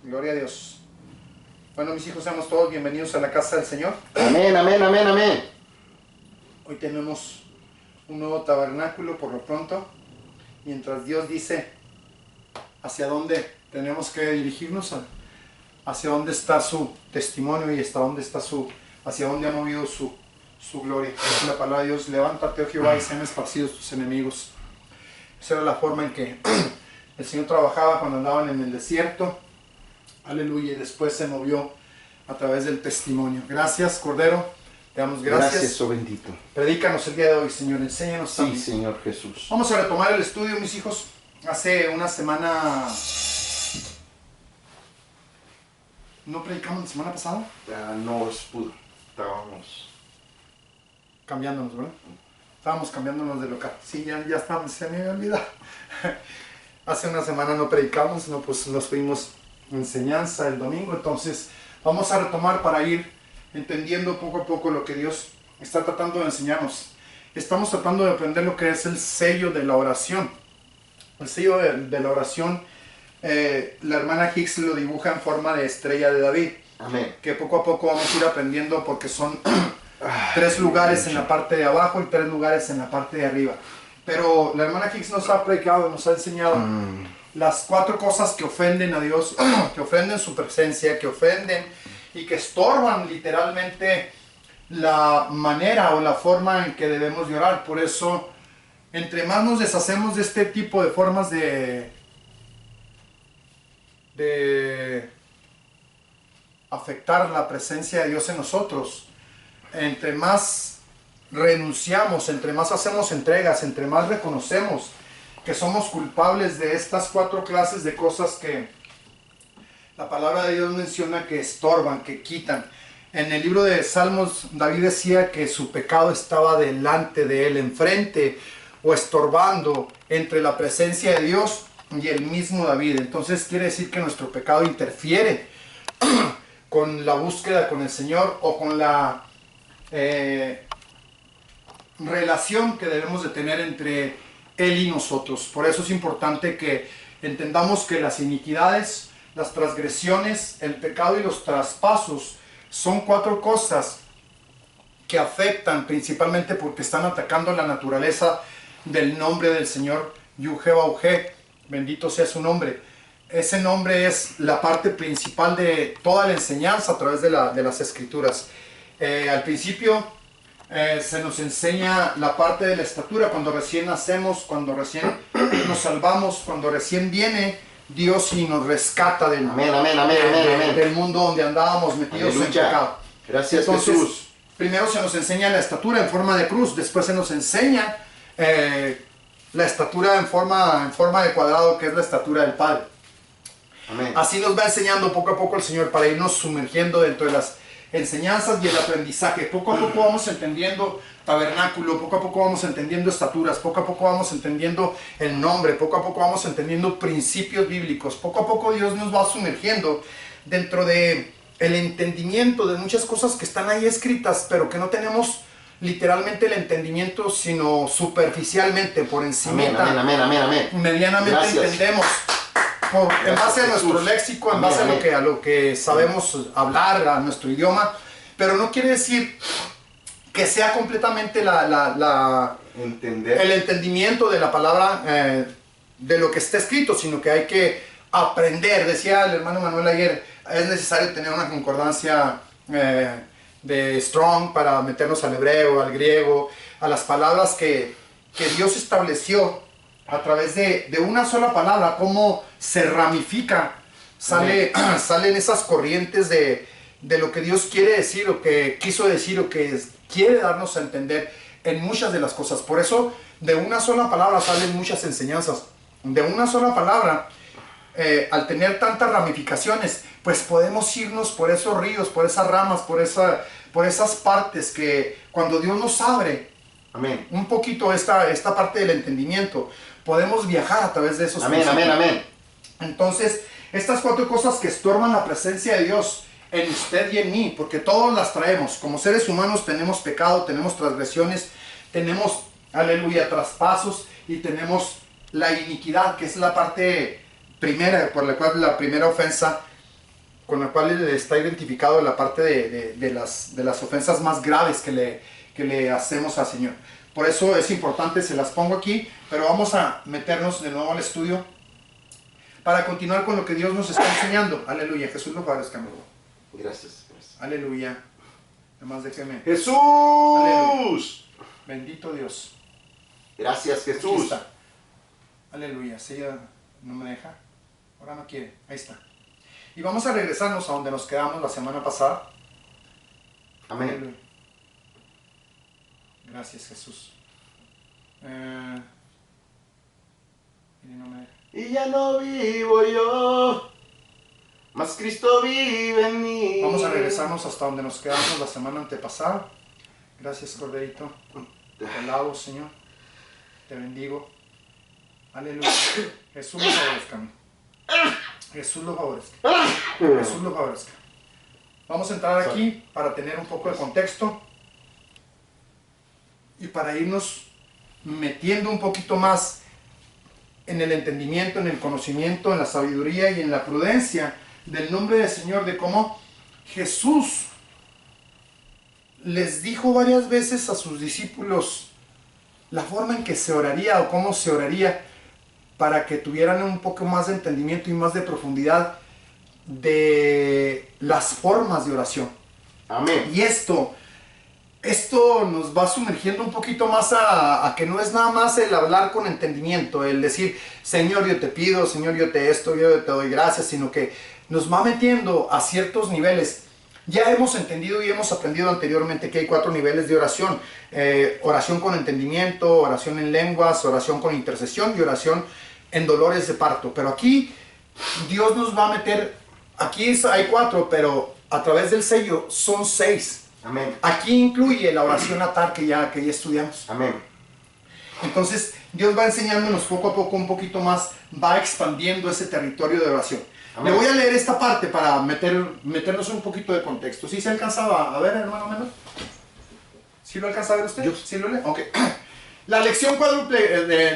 Gloria a Dios. Bueno, mis hijos, seamos todos bienvenidos a la casa del Señor. Amén, amén, amén, amén. Hoy tenemos un nuevo tabernáculo por lo pronto. Mientras Dios dice hacia dónde tenemos que dirigirnos, hacia dónde está su testimonio y hacia dónde ha movido su gloria. Es la palabra de Dios: levántate, oh Jehová, y sean esparcidos tus enemigos. Esa era la forma en que el Señor trabajaba cuando andaban en el desierto. Aleluya. Y después se movió a través del testimonio. Gracias, Cordero. Te damos gracias. Gracias, oh bendito. Predícanos el día de hoy, Señor. Enséñanos Sí, también. Señor Jesús. Vamos a retomar el estudio, mis hijos. Hace una semana... ¿No predicamos la semana pasada? Ya no se pudo. Estábamos Cambiándonos, ¿verdad? Estábamos cambiándonos de local. Sí, ya estábamos, se me había olvidado. Hace una semana no predicamos, no, pues nos fuimos a enseñanza el domingo. Entonces vamos a retomar para ir entendiendo poco a poco lo que Dios está tratando de enseñarnos. Estamos tratando de aprender lo que es el sello de la oración. El sello de la oración, la hermana Hicks lo dibuja en forma de estrella de David. Amén. Que poco a poco vamos a ir aprendiendo, porque son 3 lugares en la parte de abajo y 3 lugares en la parte de arriba. Pero la hermana Hicks nos ha predicado, nos ha enseñado las 4 cosas que ofenden a Dios, que ofenden su presencia, que ofenden y que estorban literalmente la manera o la forma en que debemos de orar. Por eso, entre más nos deshacemos de este tipo de formas de afectar la presencia de Dios en nosotros, entre más renunciamos, entre más hacemos entregas, entre más reconocemos que somos culpables de estas 4 clases de cosas que la palabra de Dios menciona que estorban, que quitan. En el libro de Salmos, David decía que su pecado estaba delante de él, enfrente o estorbando entre la presencia de Dios y el mismo David. Entonces quiere decir que nuestro pecado interfiere con la búsqueda con el Señor o con la relación que debemos de tener entre Él y nosotros. Por eso es importante que entendamos que las iniquidades, las transgresiones, el pecado y los traspasos son 4 cosas que afectan principalmente porque están atacando la naturaleza del nombre del Señor, Yuhebauhe, bendito sea su nombre. Ese nombre es la parte principal de toda la enseñanza a través de las Escrituras. Al principio se nos enseña la parte de la estatura, cuando recién nacemos, cuando recién nos salvamos, cuando recién viene Dios y nos rescata del, Amén, amén, amén, amén, amén. del mundo donde andábamos metidos en Aleluya. pecado. Gracias, Entonces, Jesús. primero se nos enseña la estatura en forma de cruz, después se nos enseña la estatura en forma de cuadrado, que es la estatura del Padre. Amén. Así nos va enseñando poco a poco el Señor para irnos sumergiendo dentro de las enseñanzas y el aprendizaje. Poco a poco vamos entendiendo tabernáculo, poco a poco vamos entendiendo estaturas, poco a poco vamos entendiendo el nombre, poco a poco vamos entendiendo principios bíblicos. Poco a poco Dios nos va sumergiendo dentro de el entendimiento de muchas cosas que están ahí escritas, pero que no tenemos literalmente el entendimiento, sino superficialmente, por encima. Amén, amén, amén, amén, amén. Medianamente Gracias. entendemos. En base a nuestro Jesús. léxico, en Amén, base amén. a lo que sabemos hablar, a nuestro idioma, pero no quiere decir que sea completamente Entender. el entendimiento de la palabra, de lo que está escrito, sino que hay que aprender. Decía el hermano Manuel ayer, es necesario tener una concordancia de Strong para meternos al hebreo, al griego, a las palabras que Dios estableció a través de una sola palabra, cómo se ramifica, salen esas corrientes de lo que Dios quiere decir, o que quiso decir, o que quiere darnos a entender en muchas de las cosas. Por eso, de una sola palabra salen muchas enseñanzas. De una sola palabra, al tener tantas ramificaciones, pues podemos irnos por esos ríos, por esas ramas, por esas partes que cuando Dios nos abre Amén. un poquito esta parte del entendimiento, podemos viajar a través de esos Amén, amén, principios. amén. Entonces, estas 4 cosas que estorban la presencia de Dios en usted y en mí, porque todos las traemos. Como seres humanos tenemos pecado, tenemos transgresiones, tenemos, aleluya, traspasos, y tenemos la iniquidad, que es la parte primera, por la cual la primera ofensa con la cual está identificado la parte de las ofensas más graves que le hacemos al Señor. Por eso es importante, se las pongo aquí, pero vamos a meternos de nuevo al estudio para continuar con lo que Dios nos está enseñando. Aleluya, Jesús lo favorezca. Gracias. Aleluya. Además déjeme. Jesús. Aleluya. Bendito Dios. Gracias, Aquí Jesús. está. Aleluya. Si ella no me deja. Ahora no quiere. Ahí está. Y vamos a regresarnos a donde nos quedamos la semana pasada. Amén. Aleluya. Gracias, Jesús. Y no me deja. Y ya no vivo yo, mas Cristo vive en mí. Vamos a regresarnos hasta donde nos quedamos la semana antepasada. Gracias, Corderito. Te alabo, Señor. Te bendigo. Aleluya. Jesús lo favorezca. Jesús lo favorezca. Jesús lo favorezca. Vamos a entrar aquí para tener un poco de contexto y para irnos metiendo un poquito más en el entendimiento, en el conocimiento, en la sabiduría y en la prudencia del nombre del Señor, de cómo Jesús les dijo varias veces a sus discípulos la forma en que se oraría o cómo se oraría para que tuvieran un poco más de entendimiento y más de profundidad de las formas de oración. Amén. Y esto nos va sumergiendo un poquito más a que no es nada más el hablar con entendimiento, el decir, Señor, yo te pido, Señor, yo te doy gracias, sino que nos va metiendo a ciertos niveles. Ya hemos entendido y hemos aprendido anteriormente que hay 4 niveles de oración. Oración con entendimiento, oración en lenguas, oración con intercesión y oración en dolores de parto. Pero aquí Dios nos va a meter, aquí hay 4, pero a través del sello son 6. Amén. Aquí incluye la oración atar que ya estudiamos. Amén. Entonces Dios va enseñándonos poco a poco un poquito más, va expandiendo ese territorio de oración. Amén. Le voy a leer esta parte para meternos un poquito de contexto. ¿Sí se alcanzaba a ver, hermano menor? ¿Sí lo alcanza a ver usted? ¿Sí lo lee? Ok. La lección cuádruple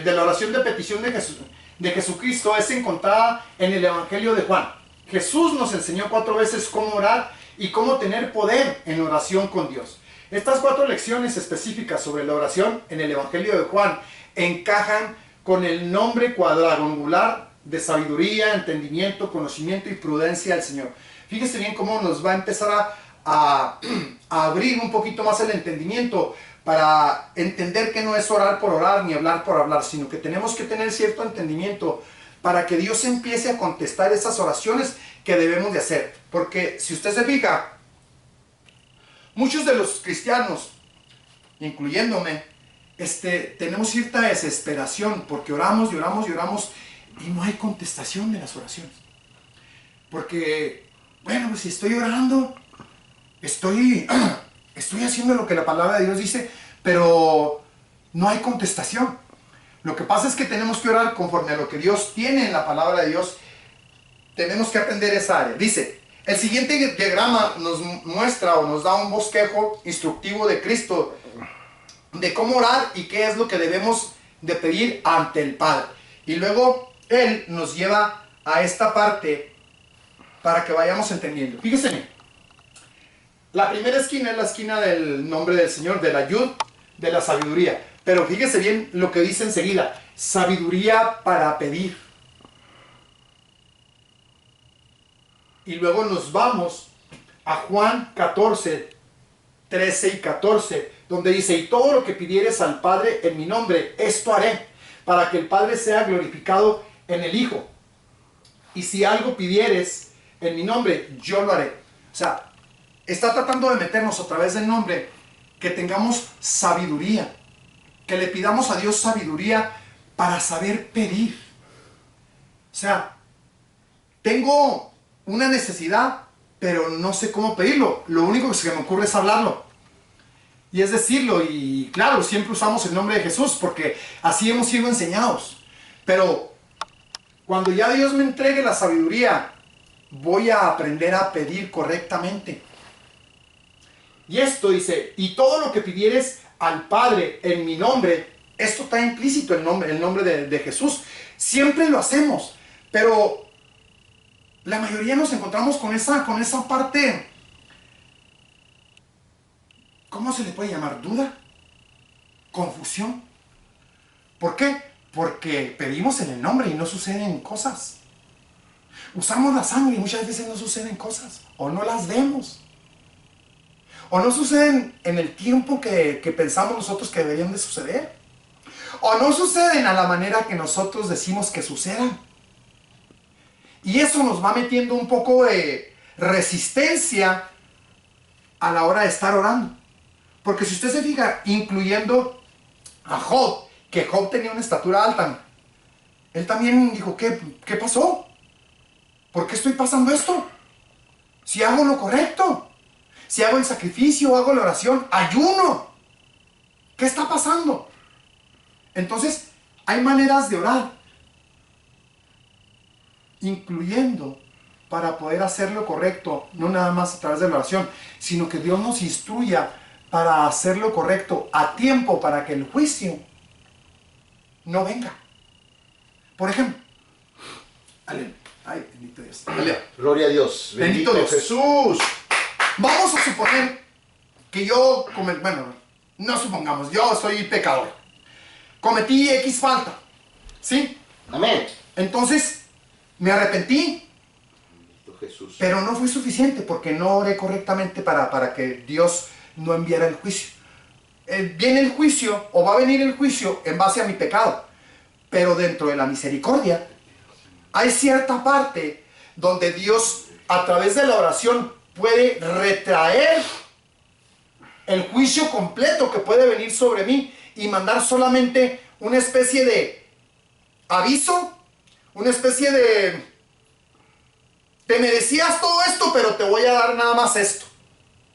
de la oración de petición de Jesucristo es encontrada en el Evangelio de Juan. Jesús nos enseñó 4 veces cómo orar y cómo tener poder en oración con Dios. Estas 4 lecciones específicas sobre la oración en el Evangelio de Juan encajan con el nombre cuadrangular de sabiduría, entendimiento, conocimiento y prudencia del Señor. Fíjese bien cómo nos va a empezar a abrir un poquito más el entendimiento para entender que no es orar por orar ni hablar por hablar, sino que tenemos que tener cierto entendimiento para que Dios empiece a contestar esas oraciones que debemos de hacer. Porque si usted se fija, muchos de los cristianos, incluyéndome, tenemos cierta desesperación porque oramos y oramos y oramos y no hay contestación de las oraciones. Porque, bueno, pues si estoy orando, estoy haciendo lo que la palabra de Dios dice, pero no hay contestación. Lo que pasa es que tenemos que orar conforme a lo que Dios tiene en la palabra de Dios. Tenemos que aprender esa área. Dice, el siguiente diagrama nos muestra o nos da un bosquejo instructivo de Cristo de cómo orar y qué es lo que debemos de pedir ante el Padre. Y luego Él nos lleva a esta parte para que vayamos entendiendo. Fíjense bien. La primera esquina es la esquina del nombre del Señor, de la Yud, de la sabiduría. Pero fíjese bien lo que dice enseguida. Sabiduría para pedir. Y luego nos vamos a Juan 14, 13 y 14, donde dice, y todo lo que pidieres al Padre en mi nombre, esto haré, para que el Padre sea glorificado en el Hijo. Y si algo pidieres en mi nombre, yo lo haré. O sea, está tratando de meternos a través del nombre, que tengamos sabiduría, que le pidamos a Dios sabiduría para saber pedir. O sea, tengo una necesidad, pero no sé cómo pedirlo. Lo único que se me ocurre es hablarlo. Y es decirlo, y claro, siempre usamos el nombre de Jesús, porque así hemos sido enseñados. Pero cuando ya Dios me entregue la sabiduría, voy a aprender a pedir correctamente. Y esto dice, y todo lo que pidieres al Padre en mi nombre, esto está implícito el nombre de Jesús. Siempre lo hacemos, pero la mayoría nos encontramos con esa parte, ¿cómo se le puede llamar? ¿Duda? ¿Confusión? ¿Por qué? Porque pedimos en el nombre y no suceden cosas. Usamos la sangre y muchas veces no suceden cosas. O no las vemos. O no suceden en el tiempo que pensamos nosotros que deberían de suceder. O no suceden a la manera que nosotros decimos que sucedan. Y eso nos va metiendo un poco de resistencia a la hora de estar orando. Porque si usted se fija, incluyendo a Job, que Job tenía una estatura alta, él también dijo, ¿qué pasó? ¿Por qué estoy pasando esto? Si hago lo correcto, si hago el sacrificio, hago la oración, ayuno, ¿qué está pasando? Entonces, hay maneras de orar, incluyendo para poder hacer lo correcto, no nada más a través de la oración, sino que Dios nos instruya para hacer lo correcto a tiempo para que el juicio no venga. Por ejemplo, ay, bendito Dios. Gloria a Dios. Bendito Dios. Jesús. Vamos a suponer que yo, bueno, no supongamos, yo soy pecador. Cometí X falta, ¿sí? Amén. Entonces, me arrepentí, Bendito Jesús. pero no fue suficiente porque no oré correctamente para que Dios no enviara el juicio. Viene el juicio, o va a venir el juicio en base a mi pecado, pero dentro de la misericordia hay cierta parte donde Dios, a través de la oración, puede retraer el juicio completo que puede venir sobre mí y mandar solamente una especie de aviso, una especie de te merecías todo esto, pero te voy a dar nada más esto.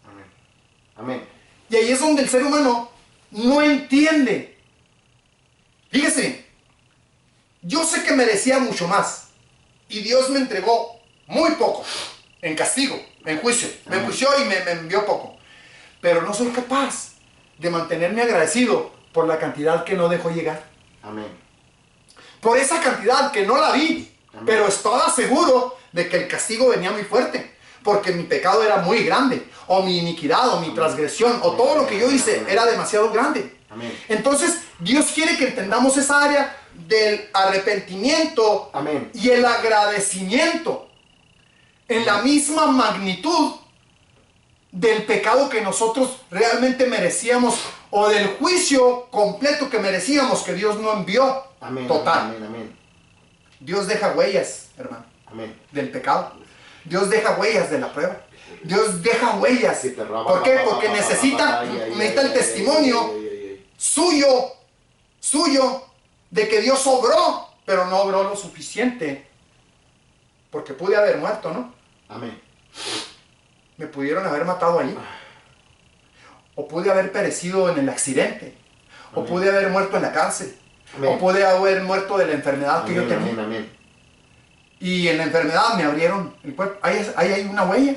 Amén. Amén. Y ahí es donde el ser humano no entiende. Fíjese, yo sé que merecía mucho más y Dios me entregó muy poco en castigo, en juicio. Me enjuició y me envió poco. Pero no soy capaz de mantenerme agradecido por la cantidad que no dejó llegar. Amén. Por esa cantidad que no la vi, Amén. pero estaba seguro de que el castigo venía muy fuerte, porque mi pecado era muy grande, o mi iniquidad, o mi transgresión, o todo lo que yo hice era demasiado grande. Amén. Entonces, Dios quiere que entendamos esa área del arrepentimiento Amén. y el agradecimiento en la misma magnitud del pecado que nosotros realmente merecíamos o del juicio completo que merecíamos que Dios no envió. Amén. Total. Amén. Amén. Dios deja huellas, hermano, Amén. del pecado. Dios deja huellas de la prueba. Dios deja huellas. ¿Por qué? Porque necesita el testimonio suyo de que Dios obró, pero no obró lo suficiente. Porque pude haber muerto, ¿no? Amén. Me pudieron haber matado ahí. O pude haber perecido en el accidente. O Amén. pude haber muerto en la cárcel. Amén. O pude haber muerto de la enfermedad que yo Amén. tenía. Amén. Amén. Y en la enfermedad me abrieron el cuerpo. Ahí hay una huella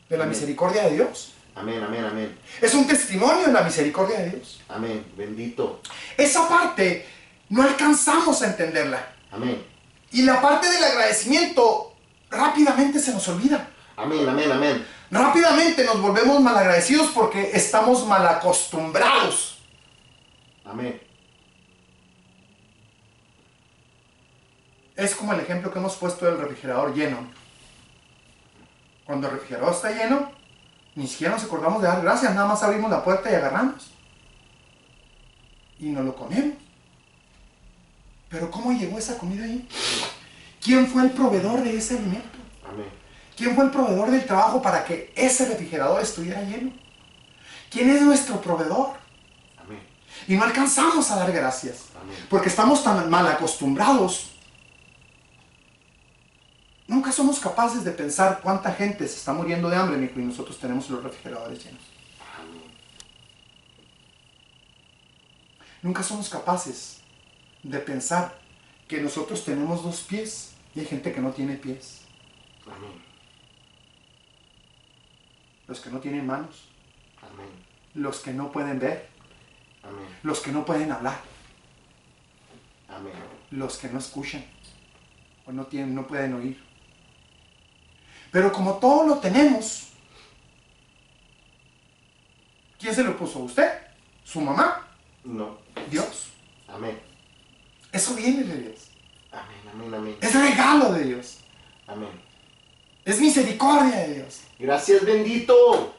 de la Amén. misericordia de Dios. Amén. Amén. Amén. Es un testimonio de la misericordia de Dios. Amén. Bendito. Esa parte no alcanzamos a entenderla. Amén. Y la parte del agradecimiento rápidamente se nos olvida. Amén. Amén. Amén. Rápidamente nos volvemos malagradecidos porque estamos mal acostumbrados. Amén. Es como el ejemplo que hemos puesto del refrigerador lleno. Cuando el refrigerador está lleno, ni siquiera nos acordamos de dar gracias, nada más abrimos la puerta y agarramos. Y nos lo comemos. Pero ¿cómo llegó esa comida ahí? ¿Quién fue el proveedor de ese alimento? Amén. ¿Quién fue el proveedor del trabajo para que ese refrigerador estuviera lleno? ¿Quién es nuestro proveedor? Amén. Y no alcanzamos a dar gracias. Amén. Porque estamos tan mal acostumbrados. Nunca somos capaces de pensar cuánta gente se está muriendo de hambre, Nico, y nosotros tenemos los refrigeradores llenos. Amén. Nunca somos capaces de pensar que nosotros tenemos 2 pies y hay gente que no tiene pies. Amén. Los que no tienen manos, Amén. los que no pueden ver, Amén. los que no pueden hablar, Amén. los que no escuchan o no pueden oír. Pero como todo lo tenemos, ¿quién se lo puso? ¿Usted? ¿Su mamá? No. Dios. Amén. Eso viene de Dios. Amén, amén, amén. Es regalo de Dios. Amén. Es misericordia de Dios. Gracias, bendito.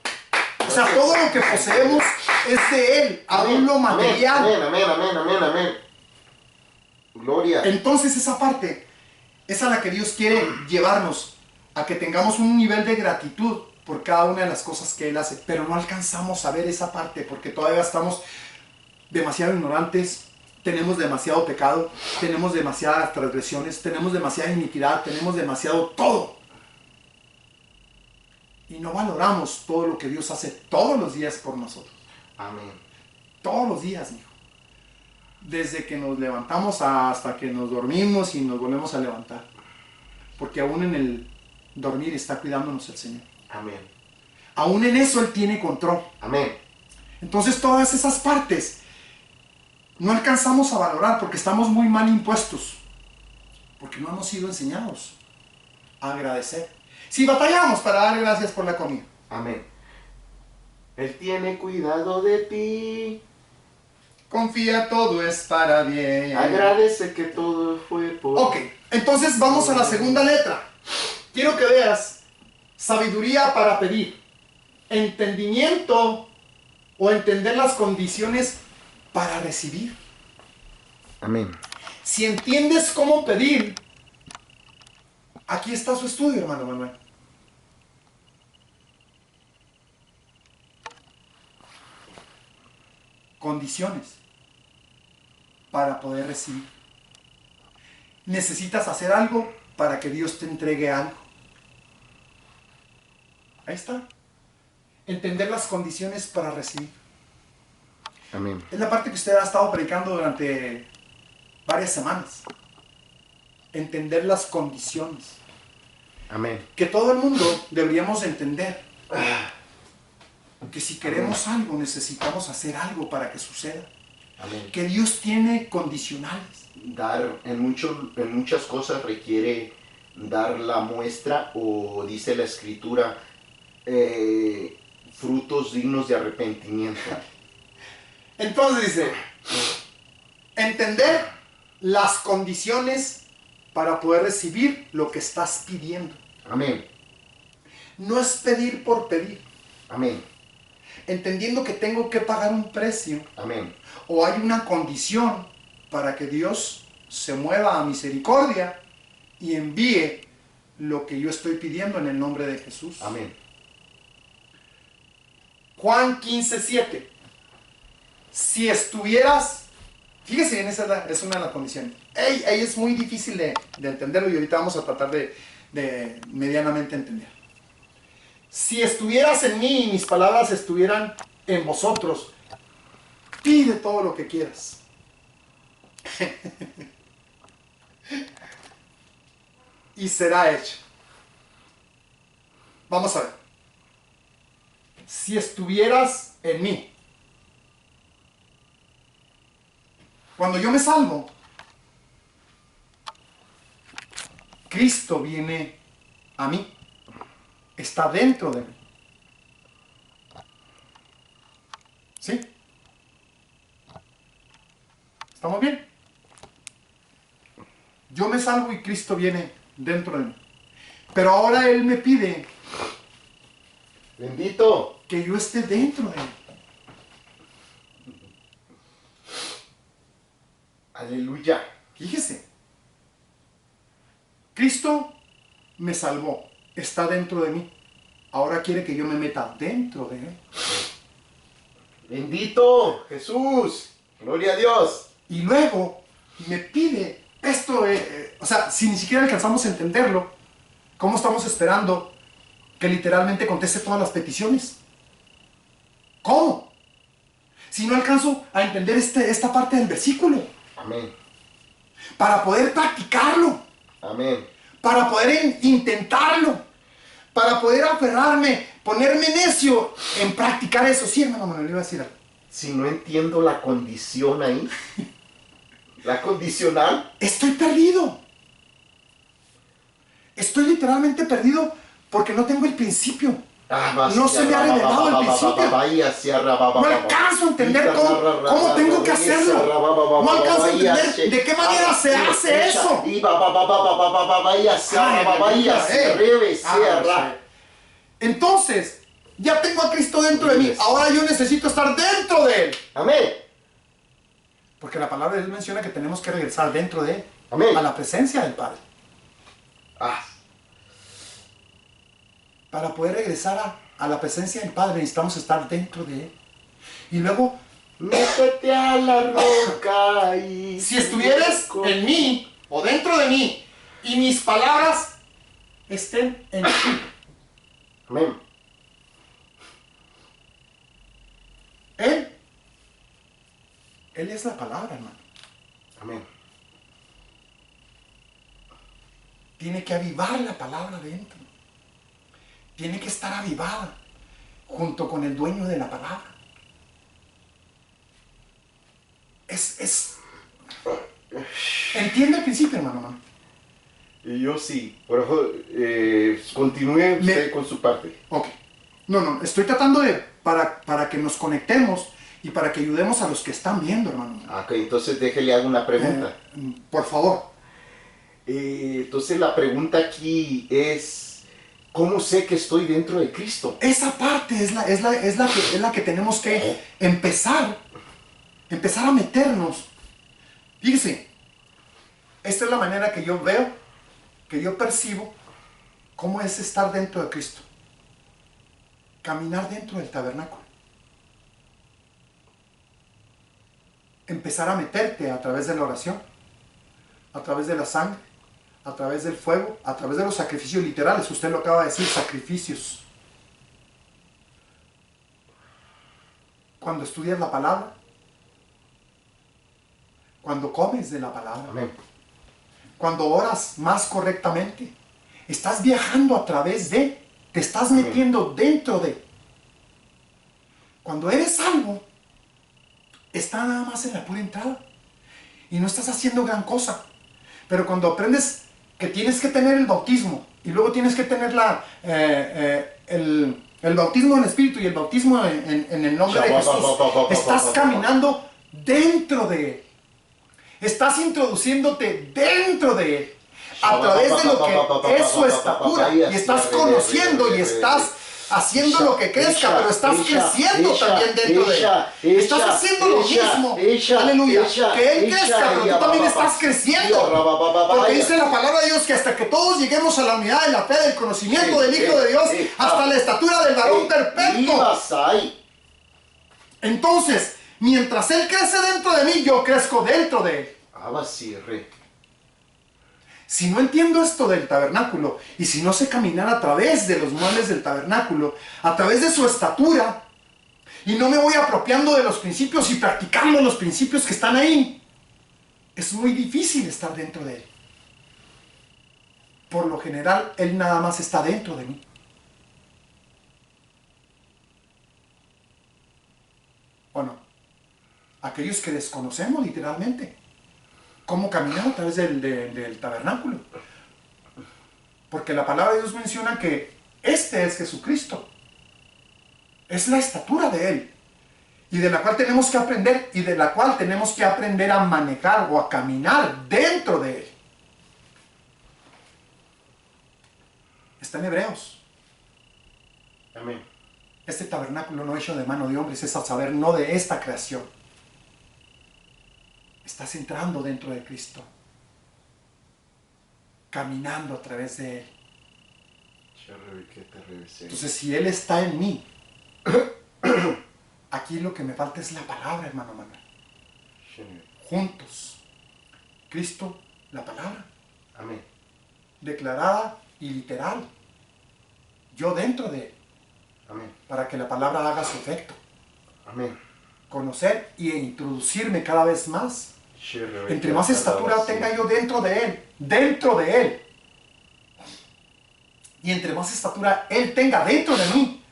O sea, todo lo que poseemos es de Él, aún lo material. Amén, amén, amén, amén, amén. Gloria. Entonces esa parte es a la que Dios quiere llevarnos, a que tengamos un nivel de gratitud por cada una de las cosas que Él hace, pero no alcanzamos a ver esa parte porque todavía estamos demasiado ignorantes, tenemos demasiado pecado, tenemos demasiadas transgresiones, tenemos demasiada iniquidad, tenemos demasiado todo. Y no valoramos todo lo que Dios hace todos los días por nosotros. Amén. Todos los días, hijo. Desde que nos levantamos hasta que nos dormimos y nos volvemos a levantar. Porque aún en el dormir está cuidándonos el Señor. Amén. Aún en eso Él tiene control. Amén. Entonces todas esas partes no alcanzamos a valorar porque estamos muy mal impuestos. Porque no hemos sido enseñados a agradecer. Si batallamos para dar gracias por la comida. Amén. Él tiene cuidado de ti. Confía, todo es para bien. Agradece que todo fue por... Ok, entonces vamos a la segunda letra. Quiero que veas sabiduría para pedir, entendimiento o entender las condiciones para recibir. Amén. Si entiendes cómo pedir, aquí está su estudio, hermano Manuel. Condiciones para poder recibir. Necesitas hacer algo para que Dios te entregue algo. Ahí está. Entender las condiciones para recibir. Amén. Es la parte que usted ha estado predicando durante varias semanas. Entender las condiciones. Amén. Que todo el mundo deberíamos entender que si queremos algo, necesitamos hacer algo para que suceda. Amén. Que Dios tiene condicionales. Dar en muchas cosas requiere dar la muestra, o dice la escritura, frutos dignos de arrepentimiento. Entonces dice, entender las condiciones para poder recibir lo que estás pidiendo. Amén. No es pedir por pedir. Amén. Entendiendo que tengo que pagar un precio Amén. o hay una condición para que Dios se mueva a misericordia y envíe lo que yo estoy pidiendo en el nombre de Jesús. Amén. Juan 15:7. Si estuvieras, fíjese bien, esa es una de las condiciones. Ey, es muy difícil de entenderlo y ahorita vamos a tratar de medianamente entender. Si estuvieras en mí y mis palabras estuvieran en vosotros, pide todo lo que quieras. Y será hecho. Vamos a ver. Si estuvieras en mí. Cuando yo me salvo, Cristo viene a mí. Está dentro de mí. ¿Sí? ¿Estamos bien? Yo me salvo y Cristo viene dentro de mí. Pero ahora Él me pide Bendito. que yo esté dentro de Él. Aleluya. Fíjese. Cristo me salvó. Está dentro de mí. Ahora quiere que yo me meta dentro de Él. Bendito Jesús. Gloria a Dios. Y luego me pide esto, o sea, si ni siquiera alcanzamos a entenderlo, ¿cómo estamos esperando que literalmente conteste todas las peticiones? ¿Cómo? Si no alcanzo a entender esta parte del versículo, Amén. para poder practicarlo, Amén. para poder intentarlo, para poder aferrarme, ponerme necio en practicar eso. Sí, hermano Manuel, le iba a decir algo. Si no entiendo la condición ahí, la condicional, Estoy perdido. Estoy literalmente perdido Porque no tengo el principio. No se me ha revelado el principio. No alcanzo a entender cómo tengo que hacerlo. No alcanzo a entender de qué manera se hace eso. Entonces, ya tengo a Cristo dentro de mí. Ahora yo necesito estar dentro de Él. Amén. Porque la palabra de Dios menciona que tenemos que regresar dentro de Él. Amén. A la presencia del Padre. Ah. Para poder regresar a la presencia del Padre necesitamos estar dentro de Él. Y luego, métete a la roca y... si estuvieras en mí o dentro de mí y mis palabras estén en ti. Amén. Él es la palabra, hermano. Amén. Tiene que avivar la palabra dentro. Tiene que estar avivada junto con el dueño de la palabra. ¿Entiende el principio, hermano? Y yo sí. Por eso, continúe usted con su parte. Ok. No, estoy tratando de, para que nos conectemos y para que ayudemos a los que están viendo, hermano. Ok, entonces déjele hago una pregunta. Por favor. Entonces la pregunta aquí es, ¿cómo sé que estoy dentro de Cristo? Esa parte es la que tenemos que empezar a meternos. Fíjese, esta es la manera que yo veo, que yo percibo cómo es estar dentro de Cristo. Caminar dentro del tabernáculo. Empezar a meterte a través de la oración, a través de la sangre, a través del fuego, a través de los sacrificios literales. Usted lo acaba de decir, sacrificios. Cuando estudias la palabra, cuando comes de la palabra, Amén. Cuando oras más correctamente, estás viajando a través de, te estás metiendo dentro de. Cuando eres salvo, está nada más en la pura entrada y no estás haciendo gran cosa. Pero cuando aprendes que tienes que tener el bautismo y luego tienes que tener el bautismo en Espíritu y el bautismo en el nombre de Jesús, estás caminando dentro de Él. Estás introduciéndote dentro de Él a través de lo que es su estatura y estás conociendo y estás haciendo lo que crezca, pero estás creciendo también dentro de Él. Estás haciendo lo mismo, aleluya, que Él crezca, pero tú también estás creciendo. Porque dice la palabra de Dios que hasta que todos lleguemos a la unidad de la fe, del conocimiento del Hijo de Dios, hasta la estatura del varón perfecto. Entonces, mientras Él crece dentro de mí, yo crezco dentro de Él. Si no entiendo esto del tabernáculo y si no sé caminar a través de los muebles del tabernáculo, a través de su estatura, y no me voy apropiando de los principios y practicando los principios que están ahí, es muy difícil estar dentro de Él. Por lo general, Él nada más está dentro de mí. Bueno, aquellos que desconocemos literalmente cómo caminar a través del tabernáculo. Porque la palabra de Dios menciona que este es Jesucristo. Es la estatura de Él. Y de la cual tenemos que aprender y de la cual tenemos que aprender a manejar o a caminar dentro de Él. Está en Hebreos. Amén. Este tabernáculo no hecho de mano de hombres es a saber no de esta creación. Estás entrando dentro de Cristo, caminando a través de Él. Entonces, si Él está en mí, aquí lo que me falta es la palabra, hermano Manuel. Juntos, Cristo, la palabra. Amén. Declarada y literal. Yo dentro de Él. Amén. Para que la palabra haga su efecto. Amén. Conocer y introducirme cada vez más. Entre más estatura tenga yo dentro de Él, y entre más estatura Él tenga dentro de mí,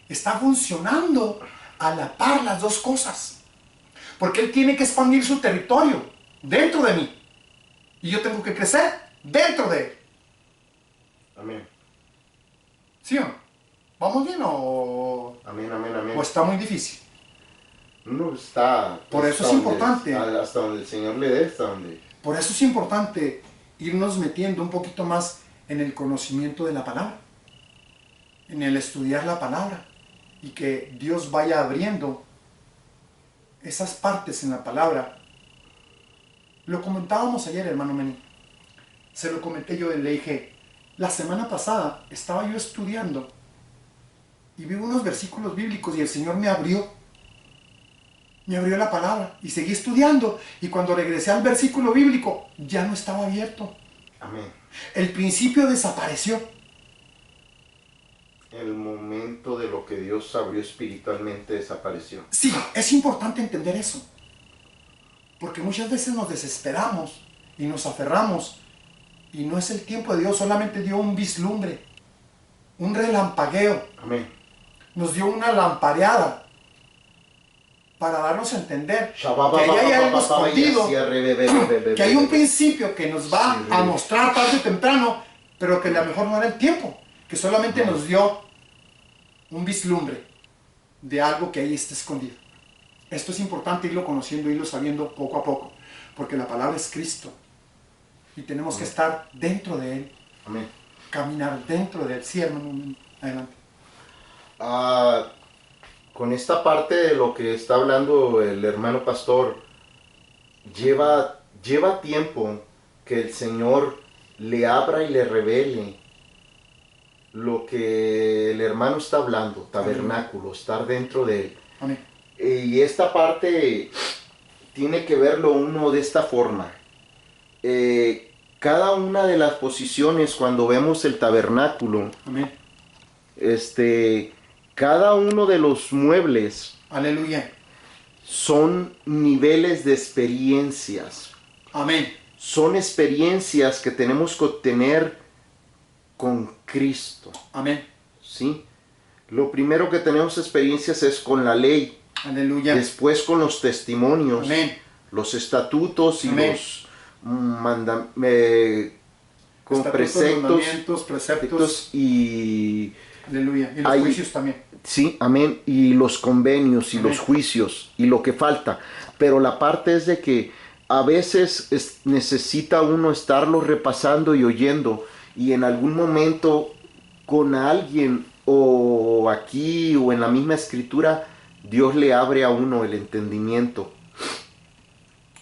está funcionando a la par las dos cosas, porque Él tiene que expandir su territorio dentro de mí, y yo tengo que crecer dentro de Él. Amén. ¿Sí o no? ¿Vamos bien o Amén, amén, amén. está muy difícil? No está. Por eso hasta es donde- importante. hasta donde el Señor le dé, hasta donde. Por eso es importante irnos metiendo un poquito más en el conocimiento de la palabra, en el estudiar la palabra, y que Dios vaya abriendo esas partes en la palabra. Lo comentábamos ayer, hermano Meni. Se lo comenté yo y le dije, la semana pasada estaba yo estudiando y vi unos versículos bíblicos y el Señor me abrió la palabra y seguí estudiando, y cuando regresé al versículo bíblico ya no estaba abierto. Amén. El principio desapareció. El momento de lo que Dios abrió espiritualmente desapareció. Sí, es importante entender eso, porque muchas veces nos desesperamos y nos aferramos, y no es el tiempo de Dios. Solamente dio un vislumbre, un relampagueo, Amén. nos dio una lampareada para darnos a entender que ahí hay algo escondido, que hay un principio que nos va a mostrar tarde o temprano, pero que a lo mejor no era el tiempo, que solamente nos dio un vislumbre de algo que ahí está escondido. Esto es importante irlo conociendo, irlo sabiendo poco a poco, porque la palabra es Cristo y tenemos que estar dentro de Él. Amén. Caminar dentro de Él. Sí, hermano, adelante. Con esta parte de lo que está hablando el hermano pastor, lleva tiempo que el Señor le abra y le revele lo que el hermano está hablando, tabernáculo, estar dentro de Él. Amén. Y esta parte tiene que verlo uno de esta forma. Cada una de las posiciones cuando vemos el tabernáculo, Amén. cada uno de los muebles Aleluya. son niveles de experiencias. Amén. Son experiencias que tenemos que obtener con Cristo. Amén. ¿Sí? Lo primero que tenemos experiencias es con la ley. Aleluya. Después con los testimonios. Amén. Los estatutos y Amén. los con Estatutos, preceptos, mandamientos, preceptos. y Aleluya. Y los Ahí- juicios también. sí, amén, y los convenios y Amén. los juicios y lo que falta. Pero la parte es de que a veces necesita uno estarlo repasando y oyendo, y en algún momento con alguien o aquí o en la misma escritura Dios le abre a uno el entendimiento.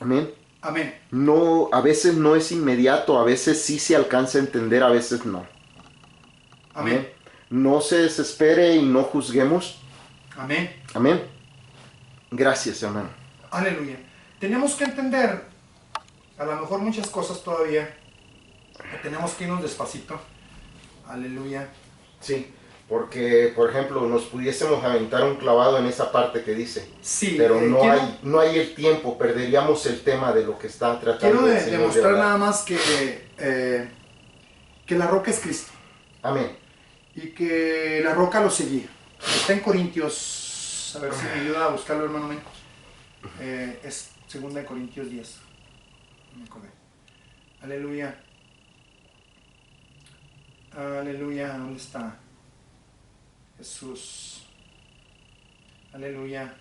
Amén. Amén. No, a veces no es inmediato, a veces sí se alcanza a entender, a veces no. Amén. No se desespere y no juzguemos. Amén. Amén. Gracias, hermano. Aleluya. Tenemos que entender, a lo mejor muchas cosas todavía, que tenemos que irnos despacito. Aleluya. Sí, porque, por ejemplo, nos pudiésemos aventar un clavado en esa parte que dice, Sí, pero quiero, no hay el tiempo, perderíamos el tema de lo que está tratando quiero el Señor de demostrar hablar. nada más que la roca es Cristo Amén. y que la roca lo seguía. Está en Corintios, a ver si me ayuda a buscarlo, hermano mío. Es 2 de Corintios 10. Me acordé. Aleluya. Aleluya, ¿dónde está? Jesús. Aleluya.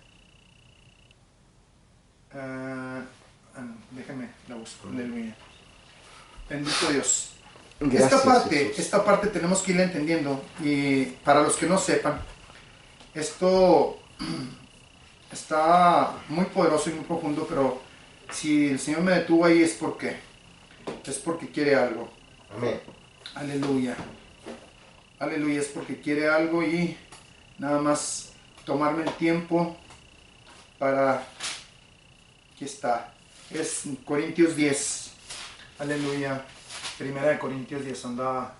Déjame, la busco. Aleluya. Bendito Dios. Gracias, Jesús. Esta parte tenemos que irla entendiendo, y para los que no sepan, esto está muy poderoso y muy profundo, pero si el Señor me detuvo ahí es porque quiere algo. Amén. Aleluya. Aleluya, es porque quiere algo, y nada más tomarme el tiempo para... Aquí está. Es Corintios 10. Aleluya. Primera de Corintios 10. Anda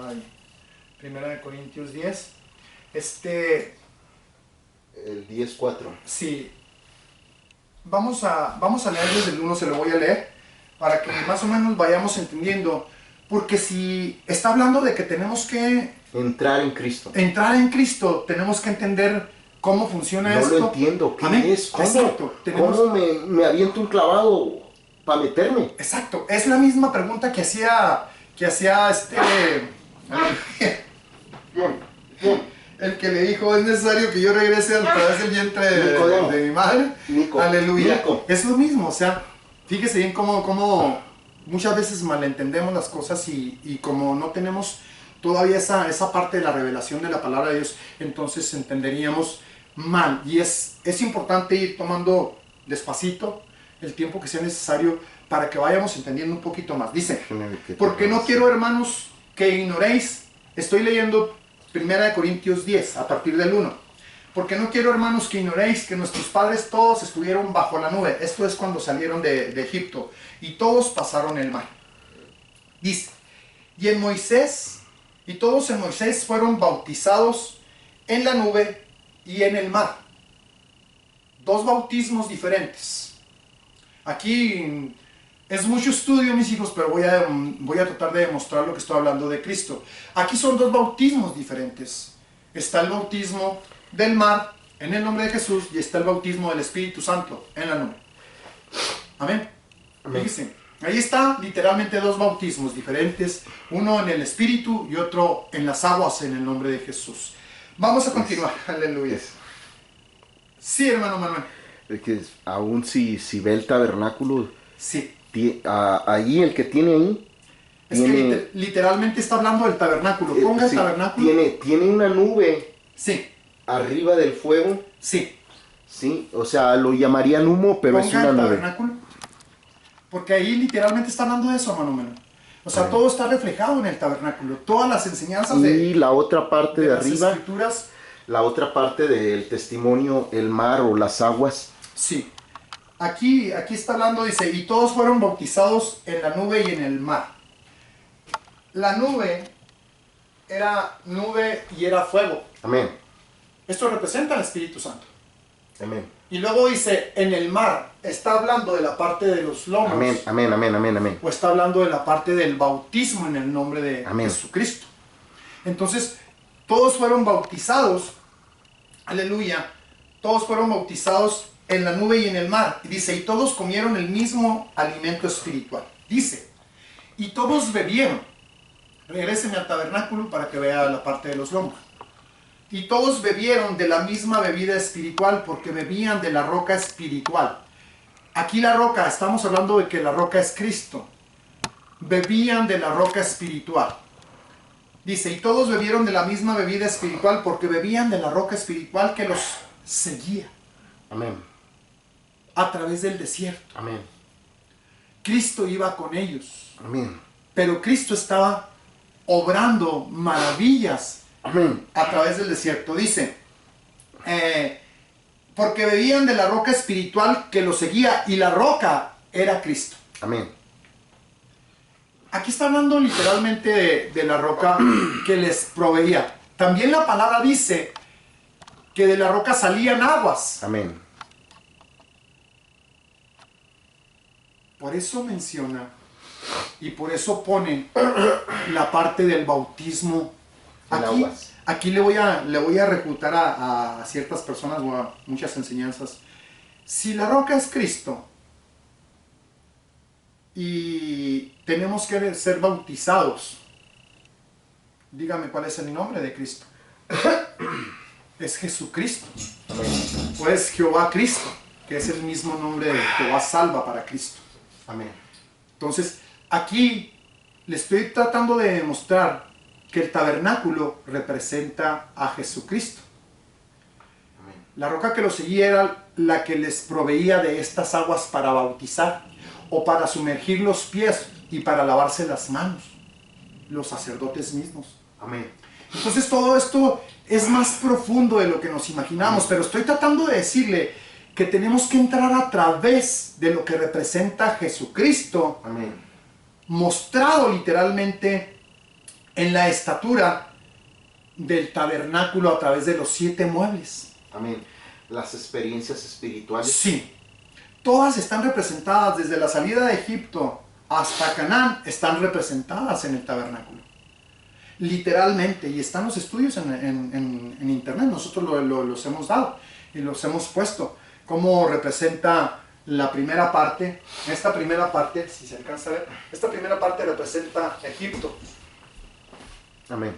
ahí. Primera de Corintios 10. El 10:4. Sí. Vamos a leer desde el 1, se lo voy a leer, para que más o menos vayamos entendiendo. Porque si está hablando de que tenemos que Entrar en Cristo. entrar en Cristo, tenemos que entender cómo funciona No esto. lo entiendo. ¿Qué Amén. es? ¿Cómo, Exacto. Tenemos... ¿Cómo me aviento un clavado para meterme? Exacto. Es la misma pregunta que hacía El que le dijo, es necesario que yo regrese a través del vientre de mi madre. Aleluya. Es lo mismo, o sea, fíjese bien cómo muchas veces malentendemos las cosas y como no tenemos todavía esa parte de la revelación de la palabra de Dios, entonces entenderíamos mal. Y es importante ir tomando despacito el tiempo que sea necesario para que vayamos entendiendo un poquito más. Dice, porque no quiero, hermanos, que ignoréis. Estoy leyendo 1 Corintios 10, a partir del 1. Porque no quiero, hermanos, que ignoréis que nuestros padres todos estuvieron bajo la nube. Esto es cuando salieron de Egipto. Y todos pasaron el mar. Dice, y todos en Moisés fueron bautizados en la nube y en el mar. Dos bautismos diferentes. Aquí es mucho estudio, mis hijos, pero voy a tratar de demostrar lo que estoy hablando de Cristo. Aquí son dos bautismos diferentes. Está el bautismo del mar en el nombre de Jesús y está el bautismo del Espíritu Santo en la nube. Amén. Fíjense, ahí está literalmente dos bautismos diferentes, uno en el Espíritu y otro en las aguas en el nombre de Jesús. Vamos a continuar. Aleluya. Sí, hermano Manuel. Es que aún si ve el tabernáculo, sí. Ahí el que tiene ahí. Es que literalmente está hablando del tabernáculo. Ponga el tabernáculo. Tiene una nube. Sí. Arriba del fuego. Sí. Sí, o sea, lo llamarían humo, pero ponga es una el nube. Tabernáculo. Porque ahí literalmente está hablando de eso, hermano Meno. O sea, todo está reflejado en el tabernáculo. Todas las enseñanzas y la otra parte de arriba, las escrituras. La otra parte del testimonio, el mar o las aguas. Sí. Aquí está hablando, dice, y todos fueron bautizados en la nube y en el mar. La nube era nube y era fuego. Amén. Esto representa al Espíritu Santo. Amén. Y luego dice, en el mar, está hablando de la parte de los lomos. Amén, amén, amén, amén, amén. O está hablando de la parte del bautismo en el nombre de Jesucristo. Entonces, todos fueron bautizados, aleluya, todos fueron bautizados en la nube y en el mar. Y dice, y todos comieron el mismo alimento espiritual. Dice, y todos bebieron. Regréseme al tabernáculo para que vea la parte de los lomos. Y todos bebieron de la misma bebida espiritual porque bebían de la roca espiritual. Aquí la roca, estamos hablando de que la roca es Cristo. Bebían de la roca espiritual. Dice, y todos bebieron de la misma bebida espiritual porque bebían de la roca espiritual que los seguía. Amén. A través del desierto. Amén. Cristo iba con ellos. Amén. Pero Cristo estaba obrando maravillas. Amén. A través del desierto. Dice, porque bebían de la roca espiritual que los seguía y la roca era Cristo. Amén. Aquí está hablando literalmente de la roca que les proveía. También la palabra dice que de la roca salían aguas. Amén. Por eso menciona y por eso pone la parte del bautismo. Aquí le voy a refutar a ciertas personas o a muchas enseñanzas. Si la roca es Cristo y tenemos que ser bautizados, dígame cuál es el nombre de Cristo. Es Jesucristo. Amén. O es Jehová Cristo, que es el mismo nombre de Jehová salva para Cristo. Amén. Entonces, aquí le estoy tratando de demostrar que el tabernáculo representa a Jesucristo. Amén. La roca que los seguía era la que les proveía de estas aguas para bautizar o para sumergir los pies y para lavarse las manos, los sacerdotes mismos. Amén. Entonces todo esto es más profundo de lo que nos imaginamos, pero estoy tratando de decirle que tenemos que entrar a través de lo que representa Jesucristo. Amén. Mostrado literalmente en la estatura del tabernáculo a través de los 7 muebles. Amén. Las experiencias espirituales. Sí. Todas están representadas desde la salida de Egipto hasta Canaán, están representadas en el tabernáculo. Literalmente, y están los estudios en internet, nosotros los hemos dado y los hemos puesto. Cómo representa la primera parte, esta primera parte, si se alcanza a ver, esta primera parte representa Egipto. Amén.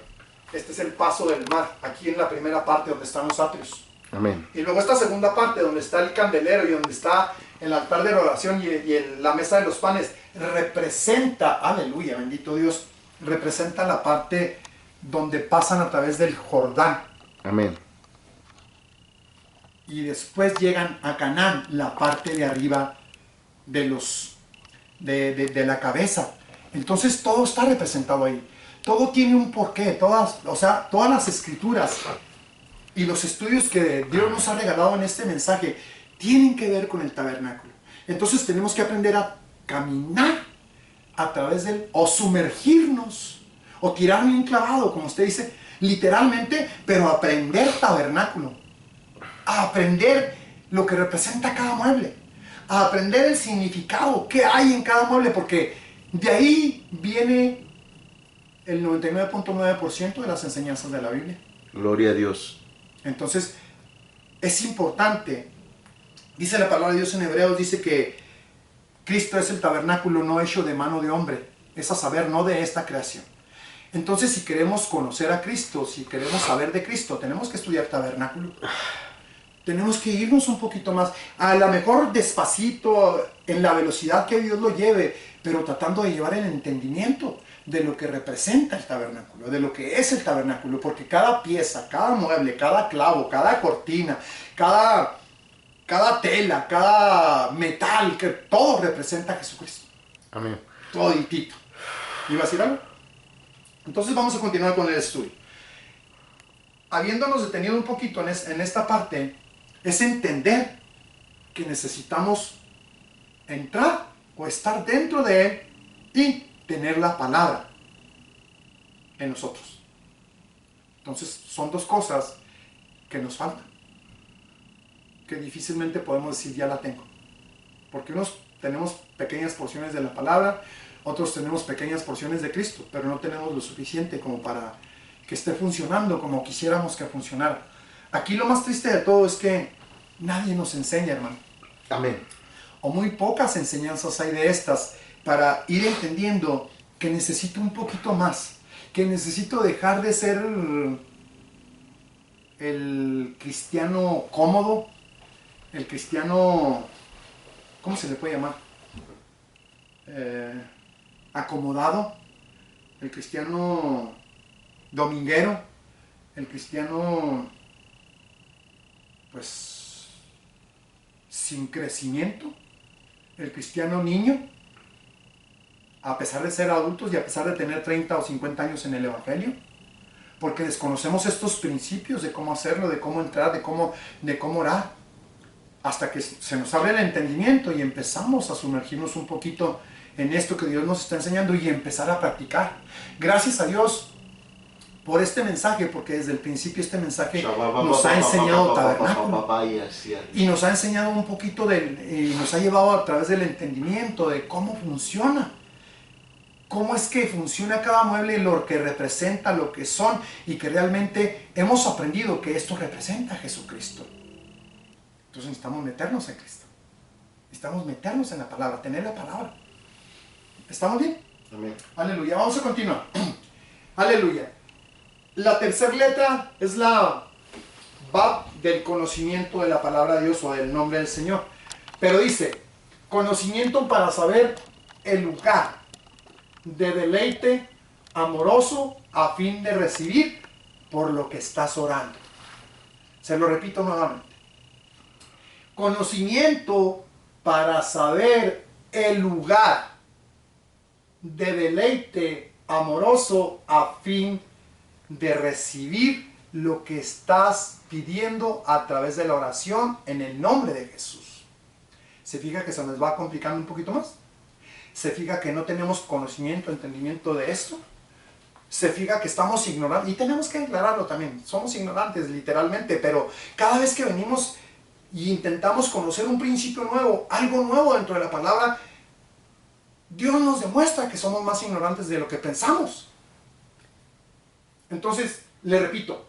Este es el paso del mar, aquí en la primera parte donde están los atrios. Amén. Y luego esta segunda parte donde está el candelero y donde está el altar de oración y la mesa de los panes, representa, aleluya, bendito Dios, representa la parte donde pasan a través del Jordán. Amén. Y después llegan a Canaán, la parte de arriba de la cabeza. Entonces todo está representado ahí. Todo tiene un porqué. Todas las escrituras y los estudios que Dios nos ha regalado en este mensaje tienen que ver con el tabernáculo. Entonces tenemos que aprender a caminar a través del, o sumergirnos, o tirarle un clavado, como usted dice, literalmente, pero aprender tabernáculo, a aprender lo que representa cada mueble, a aprender el significado que hay en cada mueble, porque de ahí viene el 99.9% de las enseñanzas de la Biblia. Gloria a Dios. Entonces, es importante, dice la palabra de Dios en Hebreos, dice que Cristo es el tabernáculo no hecho de mano de hombre, es a saber, no de esta creación. Entonces, si queremos conocer a Cristo, si queremos saber de Cristo, tenemos que estudiar tabernáculo. Tenemos que irnos un poquito más, a lo mejor despacito, en la velocidad que Dios lo lleve, pero tratando de llevar el entendimiento de lo que representa el tabernáculo, de lo que es el tabernáculo, porque cada pieza, cada mueble, cada clavo, cada cortina, cada tela, cada metal, que todo representa a Jesucristo. Amén. Toditito. ¿Iba a decir algo? Entonces vamos a continuar con el estudio. Habiéndonos detenido un poquito en esta parte, es entender que necesitamos entrar o estar dentro de él y tener la palabra en nosotros. Entonces son dos cosas que nos faltan, que difícilmente podemos decir ya la tengo, porque unos tenemos pequeñas porciones de la palabra, otros tenemos pequeñas porciones de Cristo, pero no tenemos lo suficiente como para que esté funcionando como quisiéramos que funcionara. Aquí lo más triste de todo es que nadie nos enseña, hermano. Amén. O muy pocas enseñanzas hay de estas para ir entendiendo que necesito un poquito más, que necesito dejar de ser el cristiano cómodo, el cristiano, ¿cómo se le puede llamar? Acomodado, el cristiano dominguero, el cristiano pues sin crecimiento, el cristiano niño, a pesar de ser adultos y a pesar de tener 30 o 50 años en el Evangelio, porque desconocemos estos principios de cómo hacerlo, de cómo entrar, de cómo orar, hasta que se nos abre el entendimiento y empezamos a sumergirnos un poquito en esto que Dios nos está enseñando y empezar a practicar. Gracias a Dios por este mensaje, porque desde el principio este mensaje nos ha enseñado tabernáculo y nos ha enseñado un poquito y nos ha llevado a través del entendimiento de cómo funciona, cómo es que funciona cada mueble, lo que representa, lo que son, y que realmente hemos aprendido que esto representa a Jesucristo. Entonces necesitamos meternos en Cristo, necesitamos meternos en la palabra, tener la palabra. ¿Estamos bien? Amén. Aleluya, vamos a continuar. Aleluya. La tercera letra es la Bab del conocimiento de la palabra de Dios o del nombre del Señor. Pero dice, conocimiento para saber el lugar de deleite amoroso a fin de recibir por lo que estás orando. Se lo repito nuevamente. Conocimiento para saber el lugar de deleite amoroso a fin de recibir lo que estás pidiendo a través de la oración en el nombre de Jesús. ¿Se fija que se nos va complicando un poquito más? ¿Se fija que no tenemos conocimiento, entendimiento de esto? ¿Se fija que estamos ignorantes? Y tenemos que aclararlo también. Somos ignorantes literalmente, pero cada vez que venimos y intentamos conocer un principio nuevo, algo nuevo dentro de la palabra, Dios nos demuestra que somos más ignorantes de lo que pensamos. Entonces, le repito,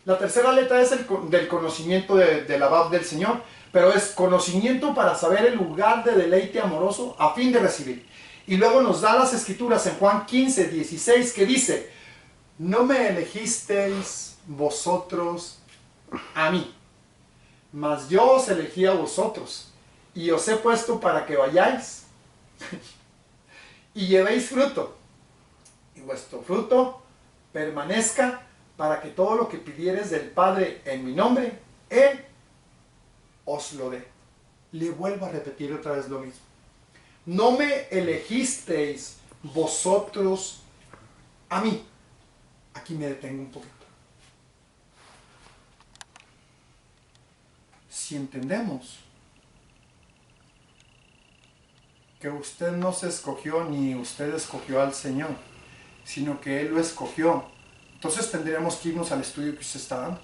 la tercera letra es del conocimiento de la Bab del Señor, pero es conocimiento para saber el lugar de deleite amoroso a fin de recibir. Y luego nos da las escrituras en Juan 15, 16, que dice, no me elegisteis vosotros a mí, mas yo os elegí a vosotros, y os he puesto para que vayáis y llevéis fruto, y vuestro fruto permanezca, para que todo lo que pidiereis del Padre en mi nombre, Él os lo dé. Le vuelvo a repetir otra vez lo mismo. No me elegisteis vosotros a mí. Aquí me detengo un poquito. Si entendemos que usted no se escogió ni usted escogió al Señor, sino que Él lo escogió, entonces tendríamos que irnos al estudio que usted está dando.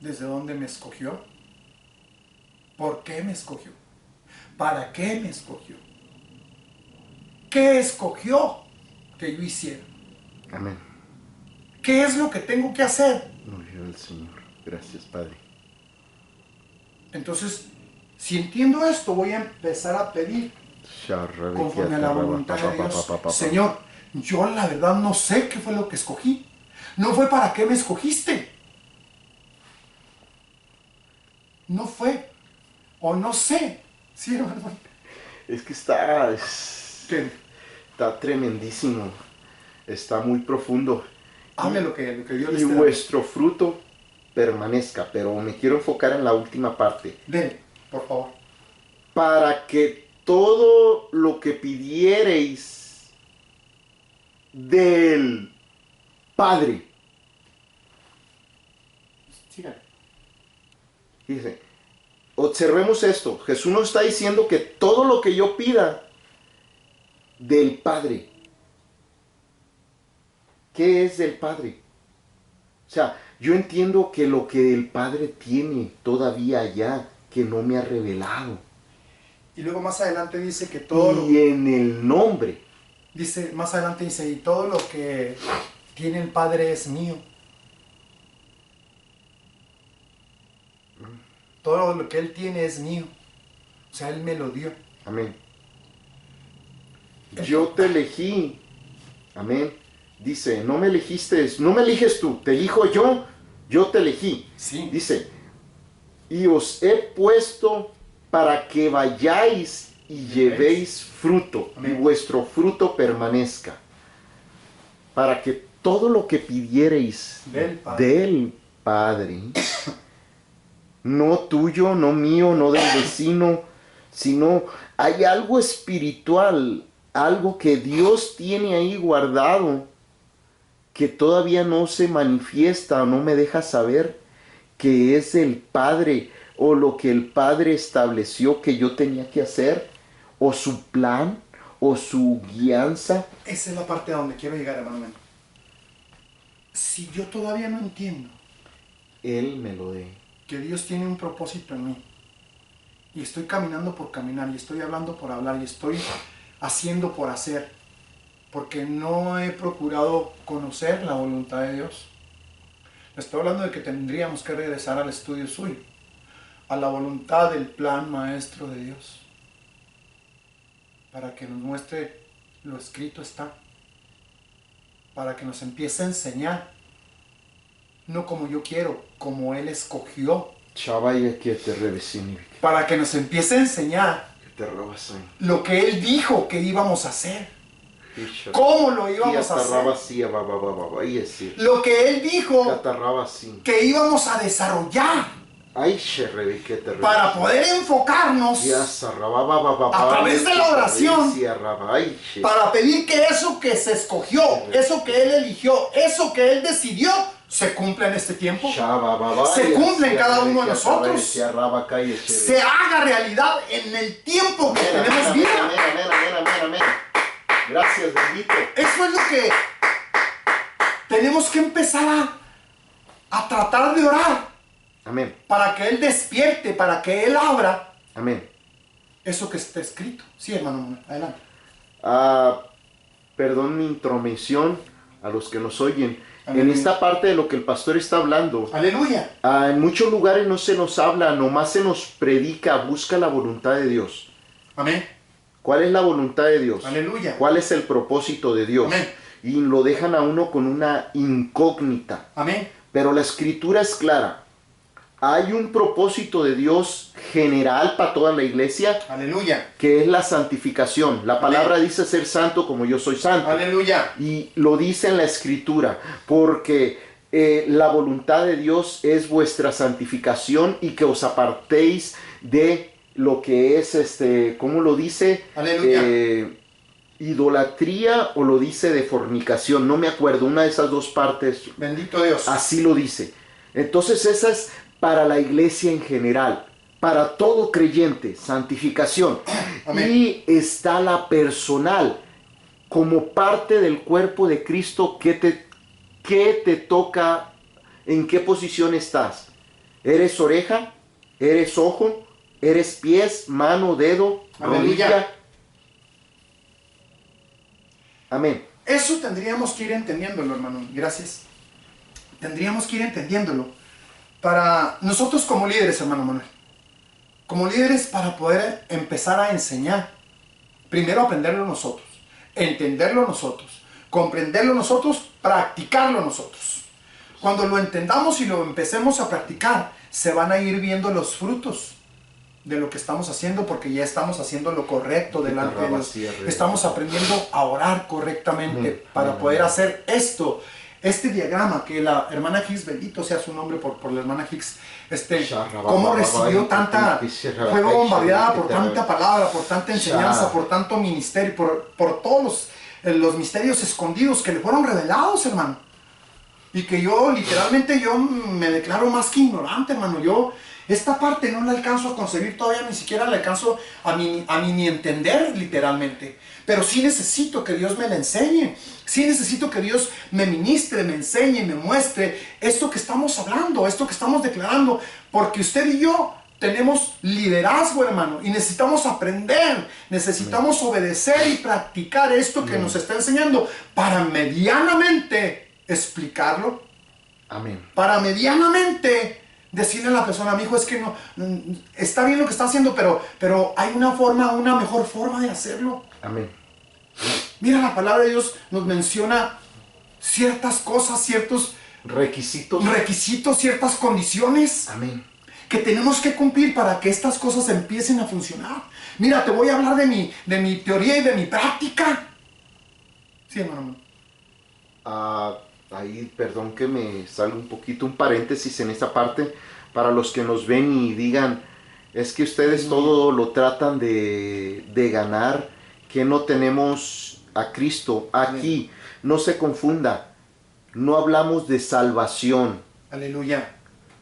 ¿Desde dónde me escogió? ¿Por qué me escogió? ¿Para qué me escogió? ¿Qué escogió que yo hiciera? Amén. ¿Qué es lo que tengo que hacer? Gloria al Señor. Gracias, Padre. Entonces, si entiendo esto, voy a empezar a pedir conforme a la voluntad de Dios. Señor, yo la verdad no sé qué fue lo que escogí. No fue para qué me escogiste. No fue. O no sé. Sí, hermano. Es que está ¿Qué? tremendísimo. Está muy profundo. Hable lo que Dios le Y esté dando. vuestro fruto permanezca. Pero me quiero enfocar en la última parte. Dele, por favor. Para que todo lo que pidiereis del Padre. Sígale. Dice, observemos esto. Jesús nos está diciendo que todo lo que yo pida del Padre. ¿Qué es del Padre? O sea, yo entiendo que lo que el Padre tiene todavía allá, que no me ha revelado. Y luego más adelante dice que todo lo... Y en el nombre. Dice, más adelante dice, y todo lo que tiene el Padre es mío. Todo lo que Él tiene es mío. O sea, Él me lo dio. Amén. Yo te elegí. Amén. Dice, no me elegiste, no me eliges tú, te elijo yo te elegí. Sí. Dice, y os he puesto para que vayáis y llevéis fruto, Amén. y vuestro fruto permanezca. Para que todo lo que pidiereis del Padre, no tuyo, no mío, no del vecino, sino hay algo espiritual, algo que Dios tiene ahí guardado, que todavía no se manifiesta o no me deja saber, que es el Padre o lo que el Padre estableció que yo tenía que hacer, o su plan, o su guianza. Esa es la parte a donde quiero llegar, hermano. Si yo todavía no entiendo Él me lo dé. que Dios tiene un propósito en mí, y estoy caminando por caminar, y estoy hablando por hablar, y estoy haciendo por hacer, porque no he procurado conocer la voluntad de Dios. Estoy hablando de que tendríamos que regresar al estudio suyo, a la voluntad del plan maestro de Dios, para que nos muestre lo escrito está, para que nos empiece a enseñar, no como yo quiero, como Él escogió, Chavaya que te revesini, para que nos empiece a enseñar que te robas ahí. lo que Él dijo que íbamos a hacer, cómo lo íbamos a hacer, lo que Él dijo que íbamos a desarrollar, para poder enfocarnos a través de la oración, para pedir que eso que se escogió, eso que Él eligió, eso que Él decidió, se cumpla en este tiempo, se cumpla en cada uno de nosotros, se haga realidad en el tiempo que tenemos vida. Amén. Gracias, bendito. Eso es lo que tenemos que empezar a tratar de orar. Amén. Para que Él despierte, para que Él abra. Amén. Eso que está escrito. Sí, hermano, adelante. Perdón mi intromisión a los que nos oyen. Amén. En esta parte de lo que el pastor está hablando, Aleluya. En muchos lugares no se nos habla, nomás se nos predica, busca la voluntad de Dios. Amén. ¿Cuál es la voluntad de Dios? Aleluya. ¿Cuál es el propósito de Dios? Amén. Y lo dejan a uno con una incógnita. Amén. Pero la escritura es clara. Hay un propósito de Dios general para toda la iglesia, Aleluya. que es la santificación. La palabra dice ser santo como yo soy santo. Aleluya. Y lo dice en la escritura, porque la voluntad de Dios es vuestra santificación y que os apartéis de lo que es, ¿cómo lo dice? Aleluya. Idolatría, o lo dice de fornicación, no me acuerdo, una de esas dos partes. Bendito Dios. Así lo dice. Entonces esa es para la iglesia en general, para todo creyente, santificación. Amén. Y está la personal, como parte del cuerpo de Cristo. ¿Qué te toca? ¿En qué posición estás? ¿Eres oreja? ¿Eres ojo? ¿Eres pies, mano, dedo, Aleluya. rodilla? Amén. Eso tendríamos que ir entendiéndolo, hermano. Gracias. Tendríamos que ir entendiéndolo. Para nosotros como líderes, hermano Manuel. Como líderes, para poder empezar a enseñar. Primero aprenderlo nosotros. Entenderlo nosotros. Comprenderlo nosotros. Practicarlo nosotros. Cuando lo entendamos y lo empecemos a practicar, se van a ir viendo los frutos de lo que estamos haciendo, porque ya estamos haciendo lo correcto delante de Dios. Estamos aprendiendo a orar correctamente para poder hacer esto. Este diagrama que la hermana Hicks, bendito sea su nombre por la hermana Hicks, cómo recibió tanta, fue bombardeada por tanta palabra, por tanta enseñanza, por tanto ministerio, por todos los misterios escondidos que le fueron revelados, hermano. Y que yo literalmente me declaro más que ignorante, hermano. Yo esta parte no la alcanzo a concebir todavía, ni siquiera la alcanzo a mí ni entender literalmente. Pero sí necesito que Dios me la enseñe. Sí necesito que Dios me ministre, me enseñe, me muestre esto que estamos hablando, esto que estamos declarando. Porque usted y yo tenemos liderazgo, hermano, y necesitamos aprender, necesitamos obedecer y practicar esto que nos está enseñando para medianamente explicarlo. Amén. Para medianamente decirle a la persona, mi hijo, es que no, está bien lo que está haciendo, pero hay una mejor forma de hacerlo. Amén. Mira, la palabra de Dios nos menciona ciertas cosas, ciertos requisitos, ciertas condiciones. Amén. Que tenemos que cumplir para que estas cosas empiecen a funcionar. Mira, te voy a hablar de mi teoría y de mi práctica. Sí, hermano. Ahí, perdón que me salga un poquito, un paréntesis en esta parte, para los que nos ven y digan, es que ustedes todo lo tratan de ganar, que no tenemos a Cristo. Aquí, no se confunda, no hablamos de salvación. Aleluya.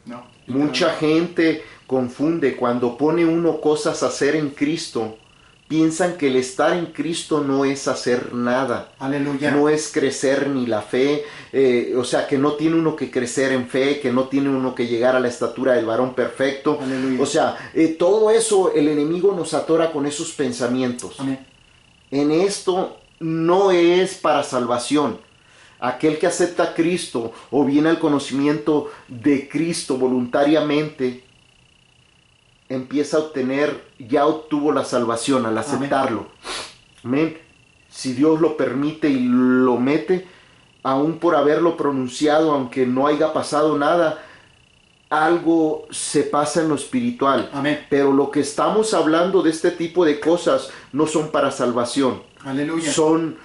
No. Mucha gente confunde cuando pone uno cosas a hacer en Cristo. Piensan que el estar en Cristo no es hacer nada. Aleluya. No es crecer ni la fe. O sea, que no tiene uno que crecer en fe, que no tiene uno que llegar a la estatura del varón perfecto. Aleluya. O sea, todo eso el enemigo nos atora con esos pensamientos. Amén. En esto no es para salvación. Aquel que acepta a Cristo o viene al conocimiento de Cristo voluntariamente, empieza a obtener, ya obtuvo la salvación al aceptarlo. Amén. Si Dios lo permite y lo mete, aún por haberlo pronunciado, aunque no haya pasado nada, algo se pasa en lo espiritual. Amén. Pero lo que estamos hablando de este tipo de cosas no son para salvación. Aleluya. Son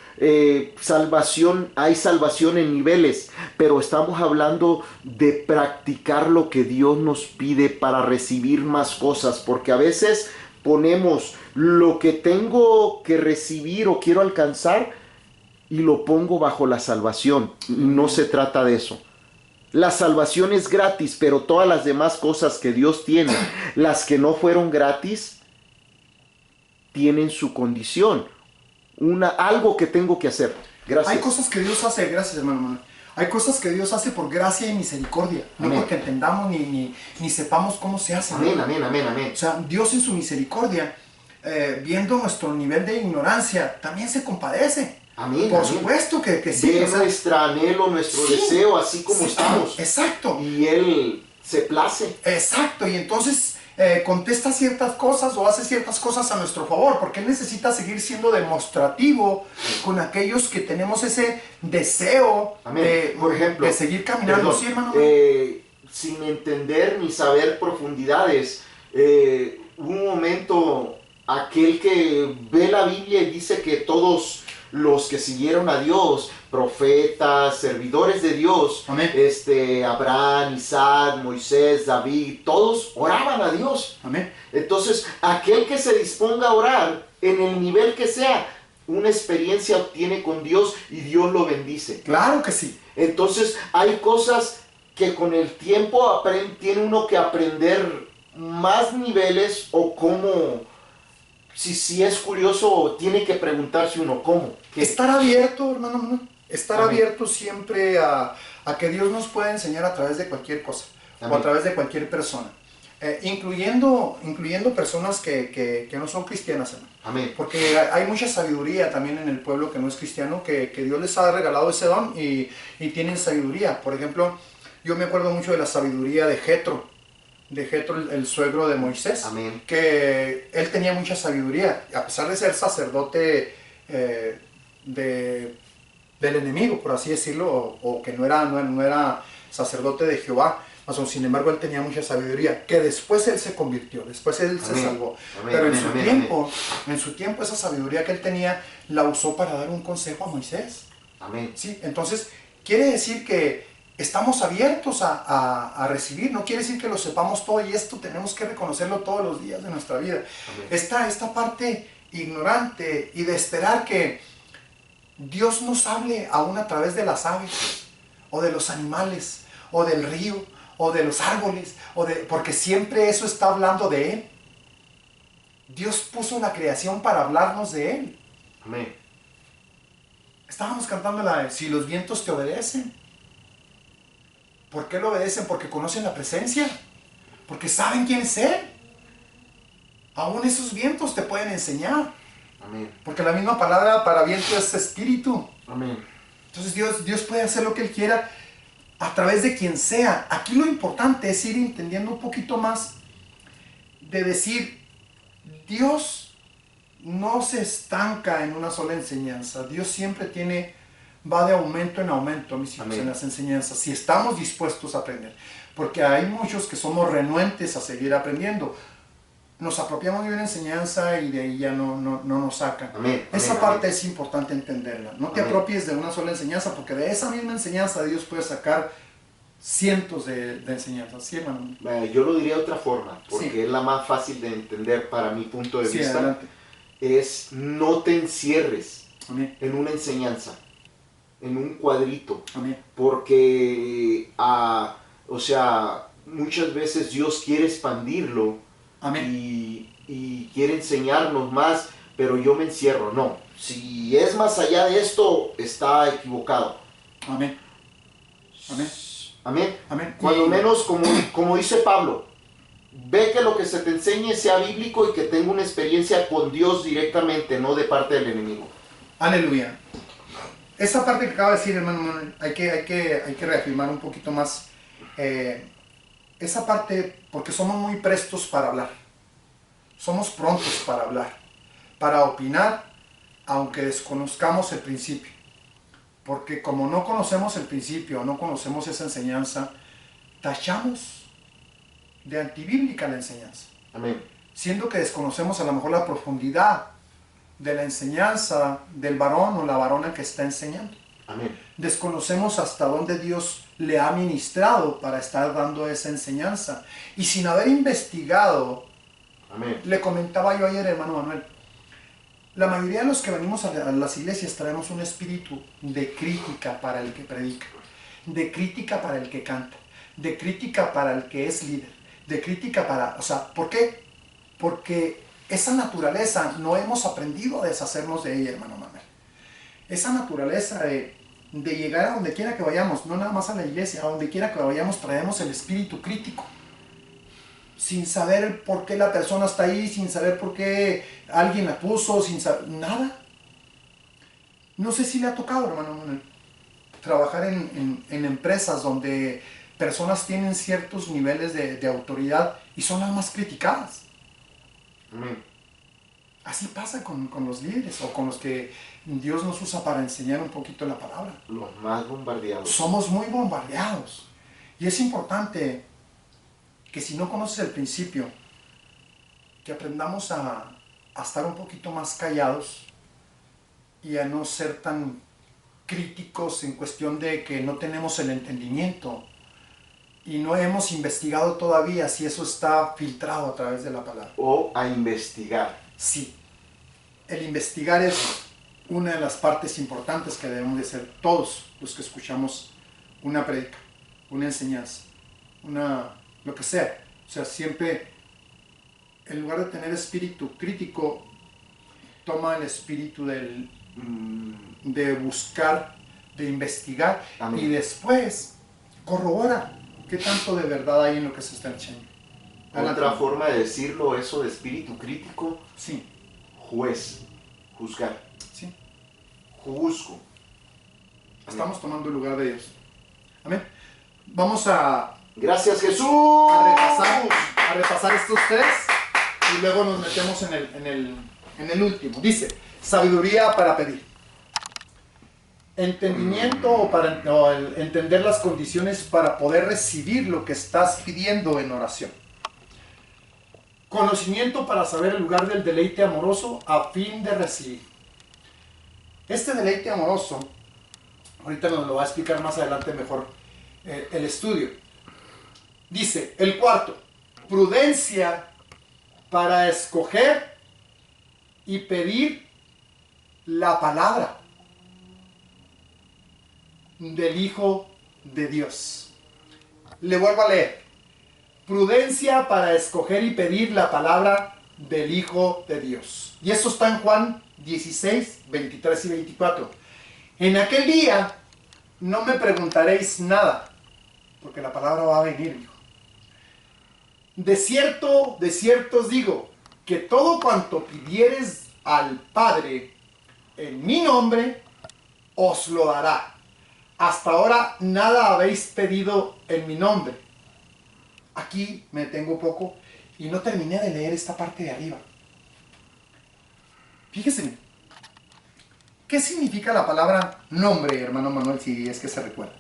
salvación, hay salvación en niveles, pero estamos hablando de practicar lo que Dios nos pide para recibir más cosas, porque a veces ponemos lo que tengo que recibir o quiero alcanzar y lo pongo bajo la salvación. No se trata de eso. La salvación es gratis, pero todas las demás cosas que Dios tiene, las que no fueron gratis, tienen su condición. Algo que tengo que hacer. Gracias. Hay cosas que Dios hace, gracias, hermano Manuel. Hay cosas que Dios hace por gracia y misericordia. Amén. No porque entendamos ni sepamos cómo se hace. Amén, amén, amén, amén. O sea, Dios en su misericordia, viendo nuestro nivel de ignorancia, también se compadece. Amén. Por amén. supuesto que sí. Ve nuestro anhelo, nuestro deseo, así como estamos. Exacto. Y Él se place. Exacto. Y entonces contesta ciertas cosas o hace ciertas cosas a nuestro favor, porque Él necesita seguir siendo demostrativo con aquellos que tenemos ese deseo Por ejemplo, de seguir caminando. perdón, Sí, hermano. sin entender ni saber profundidades, un momento, aquel que ve la Biblia y dice que todos los que siguieron a Dios, profetas, servidores de Dios, Amén. Abraham, Isaac, Moisés, David, todos oraban a Dios. Amén. Entonces, aquel que se disponga a orar, en el nivel que sea, una experiencia obtiene con Dios y Dios lo bendice. Claro que sí. Entonces, hay cosas que con el tiempo tiene uno que aprender más niveles, o cómo, si es curioso, tiene que preguntarse uno cómo. Estar abierto, hermano Manuel. Estar Amén. abierto siempre a que Dios nos pueda enseñar a través de cualquier cosa. Amén. O a través de cualquier persona. Incluyendo personas que no son cristianas, hermano. Amén. Porque hay mucha sabiduría también en el pueblo que no es cristiano, que Dios les ha regalado ese don y tienen sabiduría. Por ejemplo, yo me acuerdo mucho de la sabiduría de Jetro, el suegro de Moisés. Amén. Que él tenía mucha sabiduría, a pesar de ser sacerdote del enemigo, por así decirlo, o que no era sacerdote de Jehová. Sin embargo, él tenía mucha sabiduría, que después él se convirtió, después él se salvó. Amén. Pero Amén. en su tiempo, esa sabiduría que él tenía, la usó para dar un consejo a Moisés. Amén. ¿Sí? Entonces, quiere decir que estamos abiertos a recibir, no quiere decir que lo sepamos todo, y esto tenemos que reconocerlo todos los días de nuestra vida. Amén. Esta parte ignorante y de esperar que Dios nos hable aún a través de las aves, o de los animales, o del río, o de los árboles, porque siempre eso está hablando de Él. Dios puso la creación para hablarnos de Él. Amén. Estábamos cantando la de Si los vientos te obedecen. ¿Por qué lo obedecen? Porque conocen la presencia, porque saben quién es Él. Aún esos vientos te pueden enseñar. Amén. Porque la misma palabra para viento es espíritu. Amén. Entonces Dios puede hacer lo que Él quiera a través de quien sea. Aquí lo importante es ir entendiendo un poquito más de decir, Dios no se estanca en una sola enseñanza. Dios siempre va de aumento en aumento, mis hijos, Amén. en las enseñanzas, si estamos dispuestos a aprender. Porque hay muchos que somos renuentes a seguir aprendiendo. Nos apropiamos de una enseñanza y de ahí ya no nos sacan. Amén. Esa Amén. parte Amén. es importante entenderla. No te Amén. apropies de una sola enseñanza, porque de esa misma enseñanza Dios puede sacar cientos de enseñanzas. ¿Sí, hermano? Yo lo diría de otra forma, porque Sí. es la más fácil de entender para mi punto de Sí, vista. adelante. Es no te encierres Amén. en una enseñanza, en un cuadrito, Amén. porque, muchas veces Dios quiere expandirlo. Amén. Y quiere enseñarnos más, pero yo me encierro. No, si es más allá de esto, está equivocado. Amén. Amén. Amén. Amén. Cuando menos, como dice Pablo, ve que lo que se te enseñe sea bíblico y que tenga una experiencia con Dios directamente, no de parte del enemigo. Aleluya. Esa parte que acaba de decir, hermano, hay que reafirmar un poquito más esa parte, porque somos muy prestos para hablar. Somos prontos para hablar, para opinar, aunque desconozcamos el principio. Porque como no conocemos el principio, no conocemos esa enseñanza, tachamos de antibíblica la enseñanza. Amén. Siendo que desconocemos a lo mejor la profundidad de la enseñanza del varón o la varona que está enseñando. Amén. Desconocemos hasta dónde Dios le ha ministrado para estar dando esa enseñanza. Y sin haber investigado, Amén. le comentaba yo ayer, hermano Manuel, la mayoría de los que venimos a las iglesias traemos un espíritu de crítica para el que predica, de crítica para el que canta, de crítica para el que es líder, de crítica para... ¿por qué? Porque esa naturaleza no hemos aprendido a deshacernos de ella, hermano Manuel. Esa naturaleza de llegar a donde quiera que vayamos, no nada más a la iglesia, a donde quiera que vayamos traemos el espíritu crítico. Sin saber por qué la persona está ahí, sin saber por qué alguien la puso, sin saber nada. No sé si le ha tocado, hermano Manuel, trabajar en empresas donde personas tienen ciertos niveles de autoridad y son las más criticadas. Amén. Así pasa con los líderes o con los que Dios nos usa para enseñar un poquito la palabra. Los más bombardeados. Somos muy bombardeados. Y es importante que si no conoces el principio, que aprendamos a estar un poquito más callados y a no ser tan críticos en cuestión de que no tenemos el entendimiento y no hemos investigado todavía si eso está filtrado a través de la palabra. O a investigar. Sí, el investigar es una de las partes importantes que debemos de hacer todos los que escuchamos una prédica, una enseñanza, lo que sea. O sea, siempre, en lugar de tener espíritu crítico, toma el espíritu de buscar, de investigar. Amén. Y después corrobora qué tanto de verdad hay en lo que se está echando. Otra forma de decirlo, eso de espíritu crítico, Sí, juez, juzgar, sí. juzgo. Estamos tomando el lugar de Dios. Amén. Vamos a Gracias, Jesús. a repasar estos tres y luego nos metemos en el último. Dice, sabiduría para pedir. Entendimiento o entender las condiciones para poder recibir lo que estás pidiendo en oración. Conocimiento para saber el lugar del deleite amoroso a fin de recibir. Este deleite amoroso, ahorita nos lo va a explicar más adelante mejor el estudio. Dice, el cuarto, prudencia para escoger y pedir la palabra del Hijo de Dios. Le vuelvo a leer. Prudencia para escoger y pedir la palabra del Hijo de Dios. Y eso está en Juan 16, 23 y 24. En aquel día no me preguntaréis nada, porque la palabra va a venir, hijo. De cierto os digo, que todo cuanto pidiereis al Padre en mi nombre, os lo dará. Hasta ahora nada habéis pedido en mi nombre. Aquí me detengo poco y no terminé de leer esta parte de arriba. Fíjese, ¿qué significa la palabra nombre, hermano Manuel, si es que se recuerda?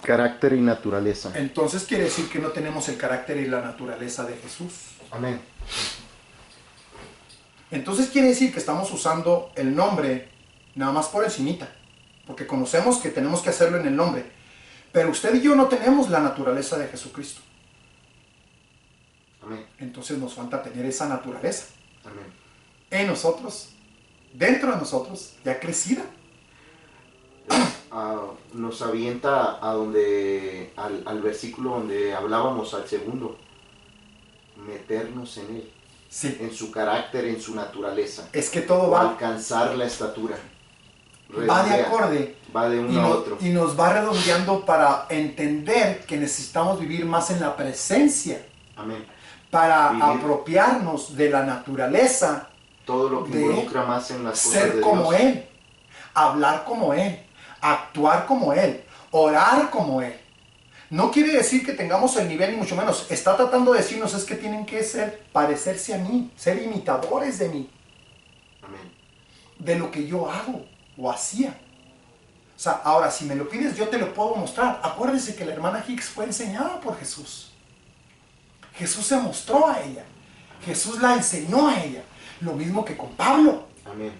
Carácter y naturaleza. Entonces quiere decir que no tenemos el carácter y la naturaleza de Jesús. Amén. Entonces quiere decir que estamos usando el nombre nada más por encimita, porque conocemos que tenemos que hacerlo en el nombre. Pero usted y yo no tenemos la naturaleza de Jesucristo. Amén. Entonces nos falta tener esa naturaleza Amén. en nosotros, dentro de nosotros, ya crecida. Nos avienta al versículo donde hablábamos al segundo. Meternos en él. Sí. En su carácter, en su naturaleza. Es que todo O va alcanzar la estatura. de acorde. Va de uno a otro. Y nos va redondeando para entender que necesitamos vivir más en la presencia. Amén. Para Vivir. apropiarnos de la naturaleza. Todo lo que de involucra más en las cosas ser de como Dios. Él, hablar como Él, actuar como Él, orar como Él. No quiere decir que tengamos el nivel, ni mucho menos. Está tratando de decirnos es que tienen que parecerse a mí, ser imitadores de mí, Amén. de lo que yo hago o hacía. O sea, ahora si me lo pides yo te lo puedo mostrar. Acuérdense que la hermana Hicks fue enseñada por Jesús. Jesús se mostró a ella. Jesús la enseñó a ella. Lo mismo que con Pablo. Amén.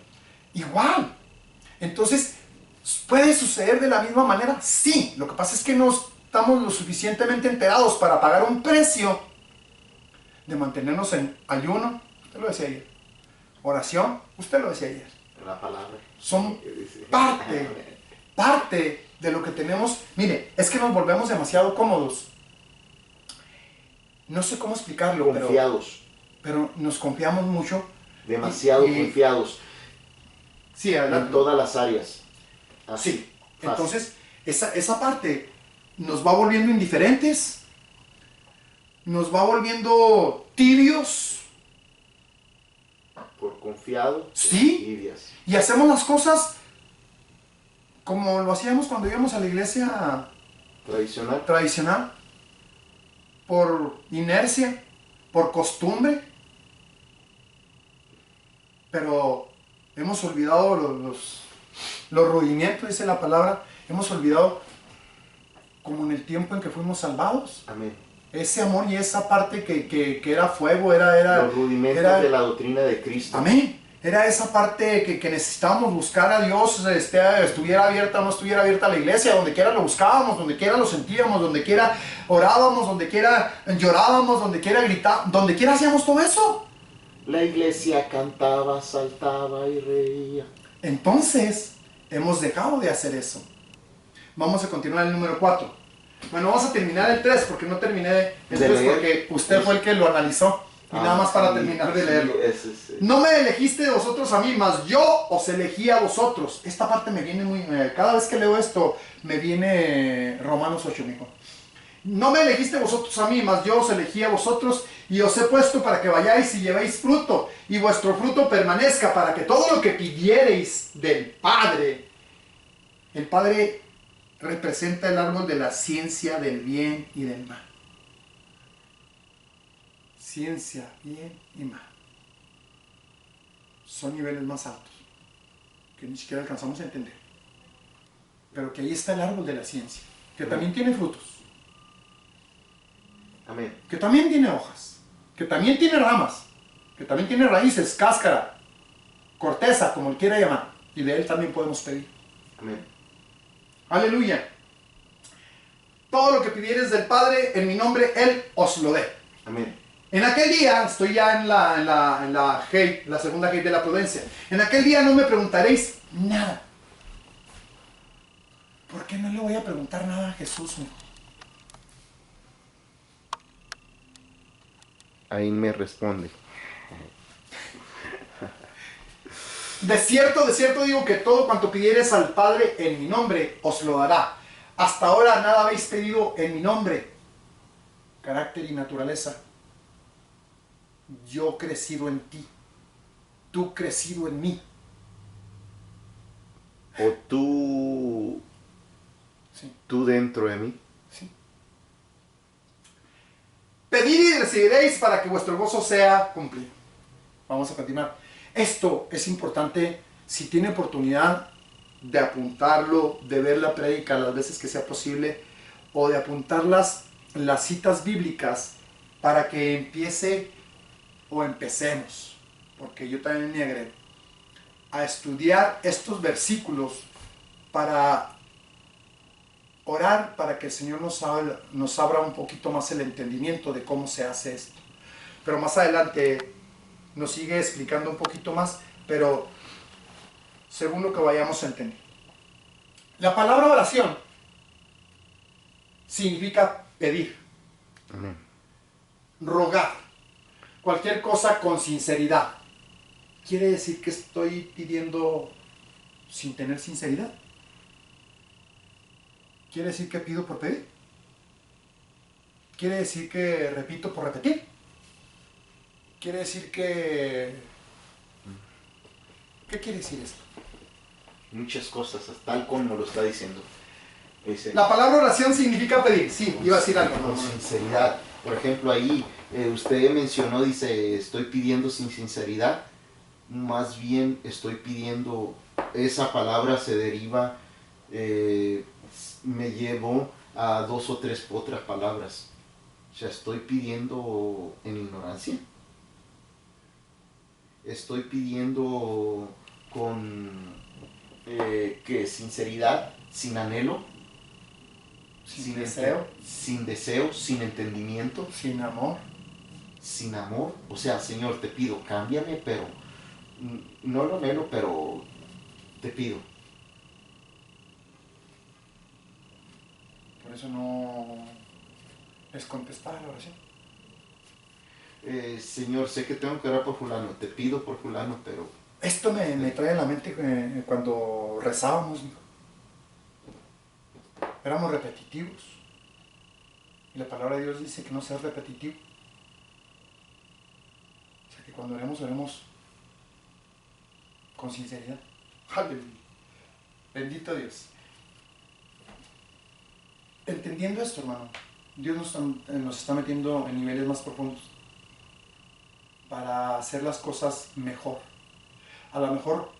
Igual. Entonces, ¿puede suceder de la misma manera? Sí. Lo que pasa es que no estamos lo suficientemente enterados para pagar un precio de mantenernos en ayuno. Usted lo decía ayer. Oración. Usted lo decía ayer. La palabra. Son parte de lo que tenemos. Mire, es que nos volvemos demasiado cómodos. No sé cómo explicarlo, Confiados. pero nos confiamos mucho. Demasiado Y- confiados. Sí, En adelante. todas las áreas. Así. Sí, Fácil. entonces esa parte nos va volviendo indiferentes, nos va volviendo tibios Por confiado. Sí. Envidias. y hacemos las cosas como lo hacíamos cuando íbamos a la iglesia Tradicional. tradicional. por inercia, por costumbre, pero hemos olvidado los rudimentos, dice la palabra, hemos olvidado como en el tiempo en que fuimos salvados. Amén. Ese amor y esa parte que era fuego, era Los rudimentos de la doctrina de Cristo. amén. Era esa parte que necesitábamos buscar a Dios, estuviera abierta o no estuviera abierta la iglesia, donde quiera lo buscábamos, donde quiera lo sentíamos, donde quiera orábamos, donde quiera llorábamos, donde quiera gritábamos, donde quiera hacíamos todo eso. La iglesia cantaba, saltaba y reía. Entonces, hemos dejado de hacer eso. Vamos a continuar el número 4. Bueno, vamos a terminar el 3 porque no terminé el 3 porque usted fue el que lo analizó. Y nada más para terminar de leerlo. Sí. No me elegiste de vosotros a mí, mas yo os elegí a vosotros. Esta parte me viene muy... cada vez que leo esto, me viene Romanos 8, mijo. No me elegiste vosotros a mí, mas yo os elegí a vosotros y os he puesto para que vayáis y llevéis fruto, y vuestro fruto permanezca, para que todo lo que pidiereis del Padre, el Padre representa el árbol de la ciencia del bien y del mal. Ciencia, bien y mal. Son niveles más altos que ni siquiera alcanzamos a entender. Pero que ahí está el árbol de la ciencia, que también tiene frutos, Amén. que también tiene hojas, que también tiene ramas, que también tiene raíces, cáscara, corteza, como él quiera llamar. Y de él también podemos pedir. Amén. Aleluya. Todo lo que pidieres del Padre en mi nombre, Él os lo dé. Amén. En aquel día, estoy ya en la gate, la segunda gate de la prudencia. En aquel día no me preguntaréis nada. ¿Por qué no le voy a preguntar nada a Jesús, mijo? Ahí me responde. De cierto digo que todo cuanto pidieres al Padre en mi nombre, os lo dará. Hasta ahora nada habéis pedido en mi nombre. Carácter y naturaleza. Yo crecido en ti. Tú crecido en mí. O tú dentro de mí. Sí. Pedid y recibiréis para que vuestro gozo sea cumplido. Vamos a continuar. Esto es importante si tiene oportunidad de apuntarlo, de ver la prédica las veces que sea posible, o de apuntar las citas bíblicas para que empiece o empecemos, porque yo también me agrego, a estudiar estos versículos para orar, para que el Señor nos abra un poquito más el entendimiento de cómo se hace esto. Pero más adelante nos sigue explicando un poquito más, pero según lo que vayamos a entender. La palabra oración significa pedir, Amén. rogar, cualquier cosa con sinceridad. ¿Quiere decir que estoy pidiendo sin tener sinceridad? ¿Quiere decir que pido por pedir? ¿Quiere decir que repito por repetir? ¿Quiere decir que... ¿Qué quiere decir esto? Muchas cosas, tal como lo está diciendo. Dice, La palabra oración significa pedir. Sí, iba a decir algo. con sinceridad. Por ejemplo, ahí usted mencionó, dice, estoy pidiendo sin sinceridad. Más bien estoy pidiendo, esa palabra se deriva, me llevó a 2 o 3 otras palabras. O sea, estoy pidiendo en ignorancia. Estoy pidiendo con sinceridad, sin anhelo, Sin deseo. sin deseo, sin entendimiento, Sin amor. sin amor. O sea, Señor, te pido, cámbiame, pero no lo anhelo, pero te pido. Por eso no es contestar la oración. Señor, sé que tengo que orar por fulano, te pido por fulano, pero... Esto me trae a la mente cuando rezábamos, mijo. Éramos repetitivos. Y la palabra de Dios dice que no seas repetitivo. O sea que cuando oremos con sinceridad. Aleluya. Bendito Dios. Entendiendo esto, hermano, Dios nos está metiendo en niveles más profundos para hacer las cosas mejor. A lo mejor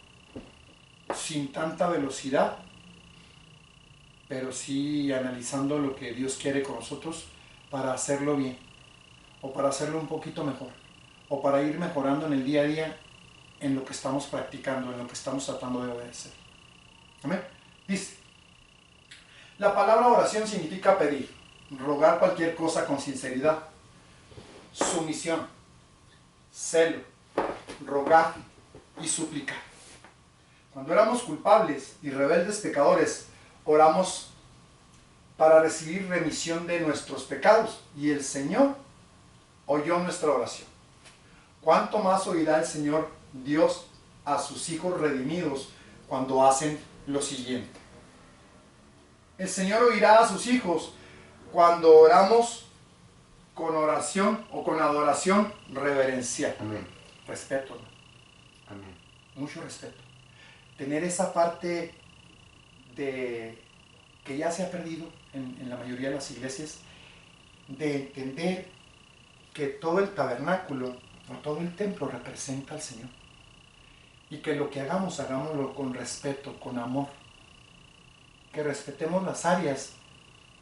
sin tanta velocidad, pero sí analizando lo que Dios quiere con nosotros para hacerlo bien, o para hacerlo un poquito mejor, o para ir mejorando en el día a día en lo que estamos practicando, en lo que estamos tratando de obedecer. Amén. Dice, la palabra oración significa pedir, rogar cualquier cosa con sinceridad, sumisión, celo, rogar y suplicar. Cuando éramos culpables y rebeldes pecadores, oramos para recibir remisión de nuestros pecados y el Señor oyó nuestra oración. ¿Cuánto más oirá el Señor Dios a sus hijos redimidos cuando hacen lo siguiente? El Señor oirá a sus hijos cuando oramos con oración o con adoración reverencial. Amén. Respeto, ¿no? Amén. Mucho respeto. Tener esa parte de que ya se ha perdido en la mayoría de las iglesias, de entender que todo el tabernáculo o todo el templo representa al Señor. Y que lo que hagamos, hagámoslo con respeto, con amor. Que respetemos las áreas.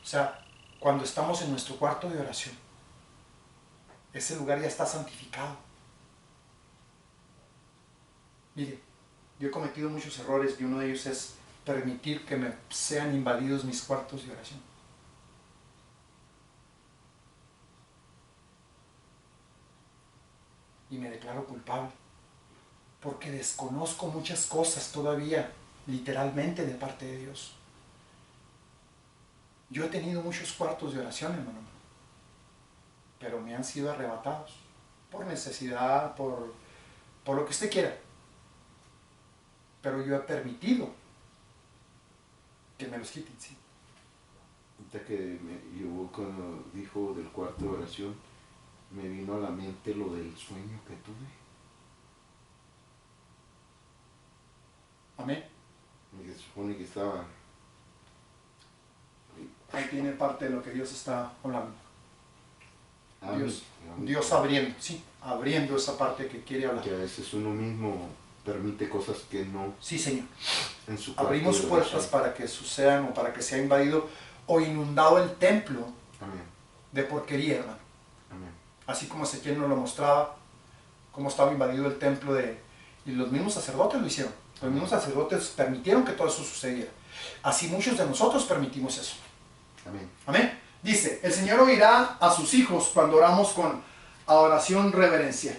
O sea, cuando estamos en nuestro cuarto de oración, ese lugar ya está santificado. Mire, yo he cometido muchos errores y uno de ellos es permitir que me sean invadidos mis cuartos de oración. Y me declaro culpable, porque desconozco muchas cosas todavía, literalmente, de parte de Dios. Yo he tenido muchos cuartos de oración, hermano, pero me han sido arrebatados, por necesidad, por lo que usted quiera. Pero yo he permitido que me los quiten, sí. Ahorita que yo cuando dijo del cuarto de oración, me vino a la mente lo del sueño que tuve. Amén. Y que se supone que estaba... Ahí tiene parte de lo que Dios está hablando. Dios abriendo. abriendo, sí, abriendo esa parte que quiere hablar. Que a veces uno mismo permite cosas que no... Sí, Señor. En su Abrimos puertas para que sucedan o para que sea invadido o inundado el templo. Amén. De porquería, hermano. Amén. Así como Ezequiel nos lo mostraba, cómo estaba invadido el templo y los mismos sacerdotes lo hicieron. Los mismos sacerdotes permitieron que todo eso sucediera. Así muchos de nosotros permitimos eso. Amén. Amén. Dice, el Señor oirá a sus hijos cuando oramos con adoración reverencial.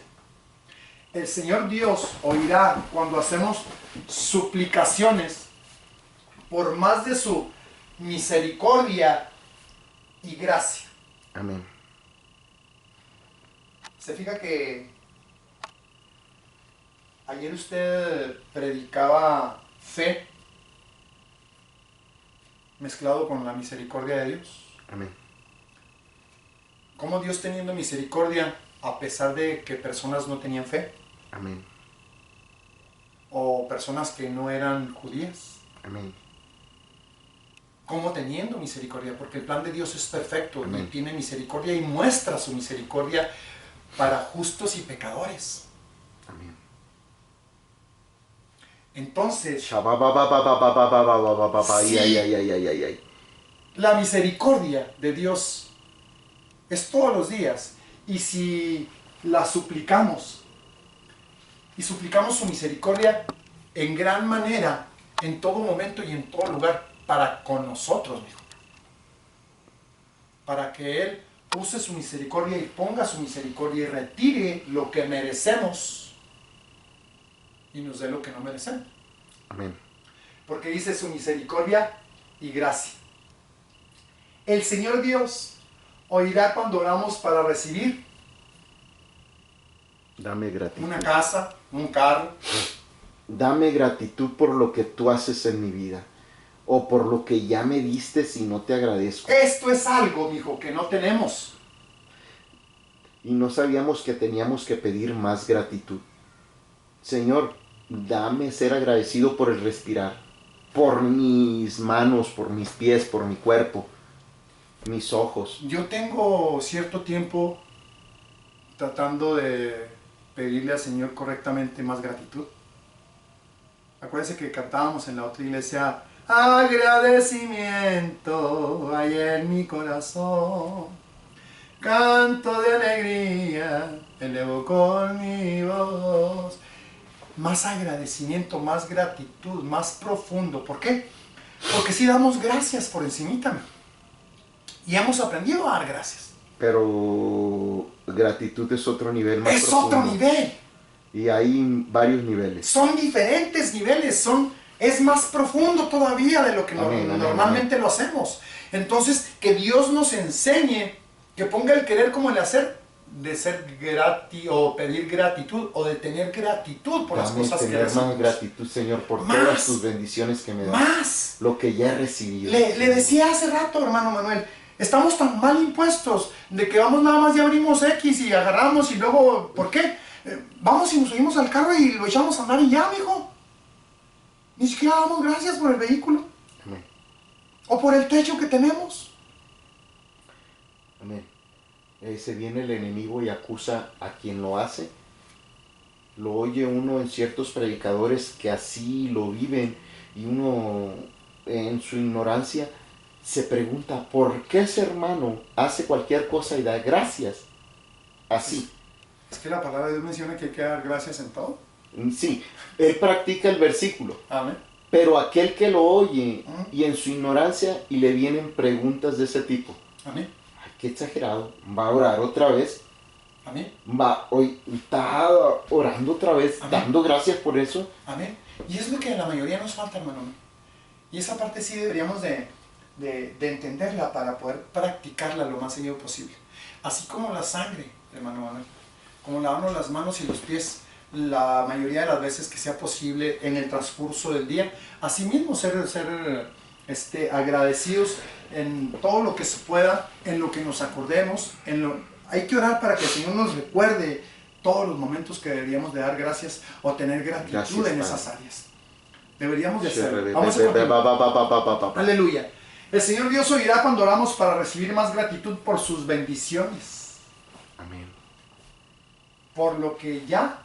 El Señor Dios oirá cuando hacemos suplicaciones por más de su misericordia y gracia. Amén. Se fija que ayer usted predicaba fe mezclado con la misericordia de Dios. Amén. Cómo Dios teniendo misericordia a pesar de que personas no tenían fe. Amén. O personas que no eran judías. Amén. Cómo teniendo misericordia, porque el plan de Dios es perfecto. Amén. Y tiene misericordia y muestra su misericordia para justos y pecadores. Amén. Entonces, la misericordia de Dios es todos los días. Y si la suplicamos, y suplicamos su misericordia en gran manera, en todo momento y en todo lugar, para con nosotros, mijo. Para que Él use su misericordia y ponga su misericordia y retire lo que merecemos y nos dé lo que no merecemos. Amén. Porque dice su misericordia y gracia. El Señor Dios oirá cuando oramos para recibir Dame gratitud. una casa, un carro. Dame gratitud por lo que tú haces en mi vida. O por lo que ya me diste si no te agradezco. Esto es algo, mijo, que no tenemos. Y no sabíamos que teníamos que pedir más gratitud. Señor, dame ser agradecido por el respirar. Por mis manos, por mis pies, por mi cuerpo. mis ojos. Yo tengo cierto tiempo tratando de pedirle al Señor correctamente más gratitud. Acuérdense que cantábamos en la otra iglesia, agradecimiento hay en mi corazón, canto de alegría, elevo con mi voz. Más agradecimiento, más gratitud, más profundo. ¿Por qué? Porque si damos gracias por encimita. Y hemos aprendido a dar gracias. Pero gratitud es otro nivel más Es profundo. otro nivel. Y hay varios niveles. Son diferentes niveles, es más profundo todavía de lo que normalmente lo hacemos. Entonces, que Dios nos enseñe, que ponga el querer como el hacer, de ser o pedir gratitud, o de tener gratitud por las cosas que tener recibimos. más gratitud, Señor, por Más. todas tus bendiciones que me das. Más. Lo que ya he recibido. Le decía hace rato, hermano Manuel, estamos tan mal impuestos de que vamos nada más y abrimos X y agarramos y luego, ¿por qué? Vamos y nos subimos al carro y lo echamos a andar y ya, mijo. Ni siquiera damos gracias por el vehículo. Amén. O por el techo que tenemos. Amén. Se viene el enemigo y acusa a quien lo hace. Lo oye uno en ciertos predicadores que así lo viven y uno en su ignorancia se pregunta ¿por qué ese hermano hace cualquier cosa y da gracias? Así. Es que la palabra de Dios menciona que hay que dar gracias en todo. Sí, él practica el versículo. Amén. Pero aquel que lo oye y en su ignorancia y le vienen preguntas de ese tipo. Amén. Ay, qué exagerado. Va a orar otra vez. Amén. Está orando otra vez, Amén. dando gracias por eso. Amén. Y es lo que a la mayoría nos falta, hermano. Y esa parte sí deberíamos de entenderla para poder practicarla lo más seguido posible. Así como la sangre, hermano Manuel. Como lavarnos las manos y los pies la mayoría de las veces que sea posible en el transcurso del día. Asimismo, ser agradecidos en todo lo que se pueda, en lo que nos acordemos. Hay que orar para que el Señor nos recuerde todos los momentos que deberíamos de dar gracias o tener gratitud en esas áreas. Deberíamos de hacerlo. Vamos a continuar. Aleluya. El Señor Dios oirá cuando oramos para recibir más gratitud por sus bendiciones. Amén. Por lo que ya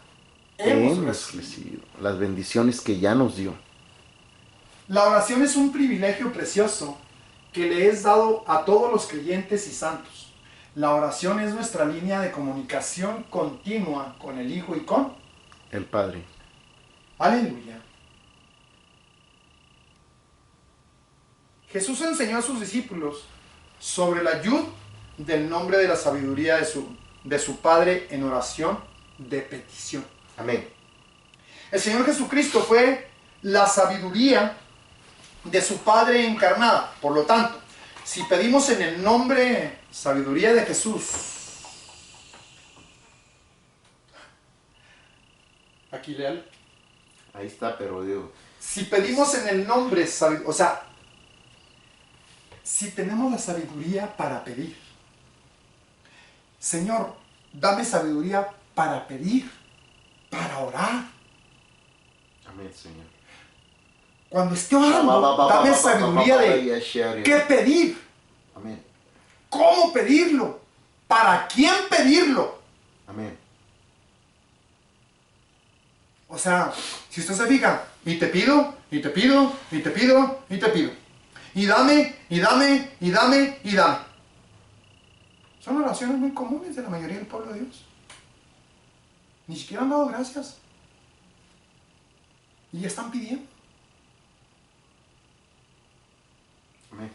hemos recibido. Las bendiciones que ya nos dio. La oración es un privilegio precioso que le es dado a todos los creyentes y santos. La oración es nuestra línea de comunicación continua con el Hijo y con el Padre. Aleluya. Jesús enseñó a sus discípulos sobre la ayuda del nombre de la sabiduría de su Padre en oración de petición. Amén. El Señor Jesucristo fue la sabiduría de su Padre encarnada. Por lo tanto, si pedimos en el nombre sabiduría de Jesús, aquí léalo. Ahí está, pero digo. Si pedimos en el nombre, o sea, si tenemos la sabiduría para pedir, Señor, dame sabiduría para pedir, para orar. Amén, Señor. Cuando esté orando, dame sabiduría de qué pedir. Amén. ¿Cómo pedirlo? ¿Para quién pedirlo? Amén. O sea, si usted se fija, y te pido, y te pido, y te pido, y te pido. Y dame, y dame, y dame, y dame. Son oraciones muy comunes de la mayoría del pueblo de Dios. Ni siquiera han dado gracias. Y ya están pidiendo. Amén.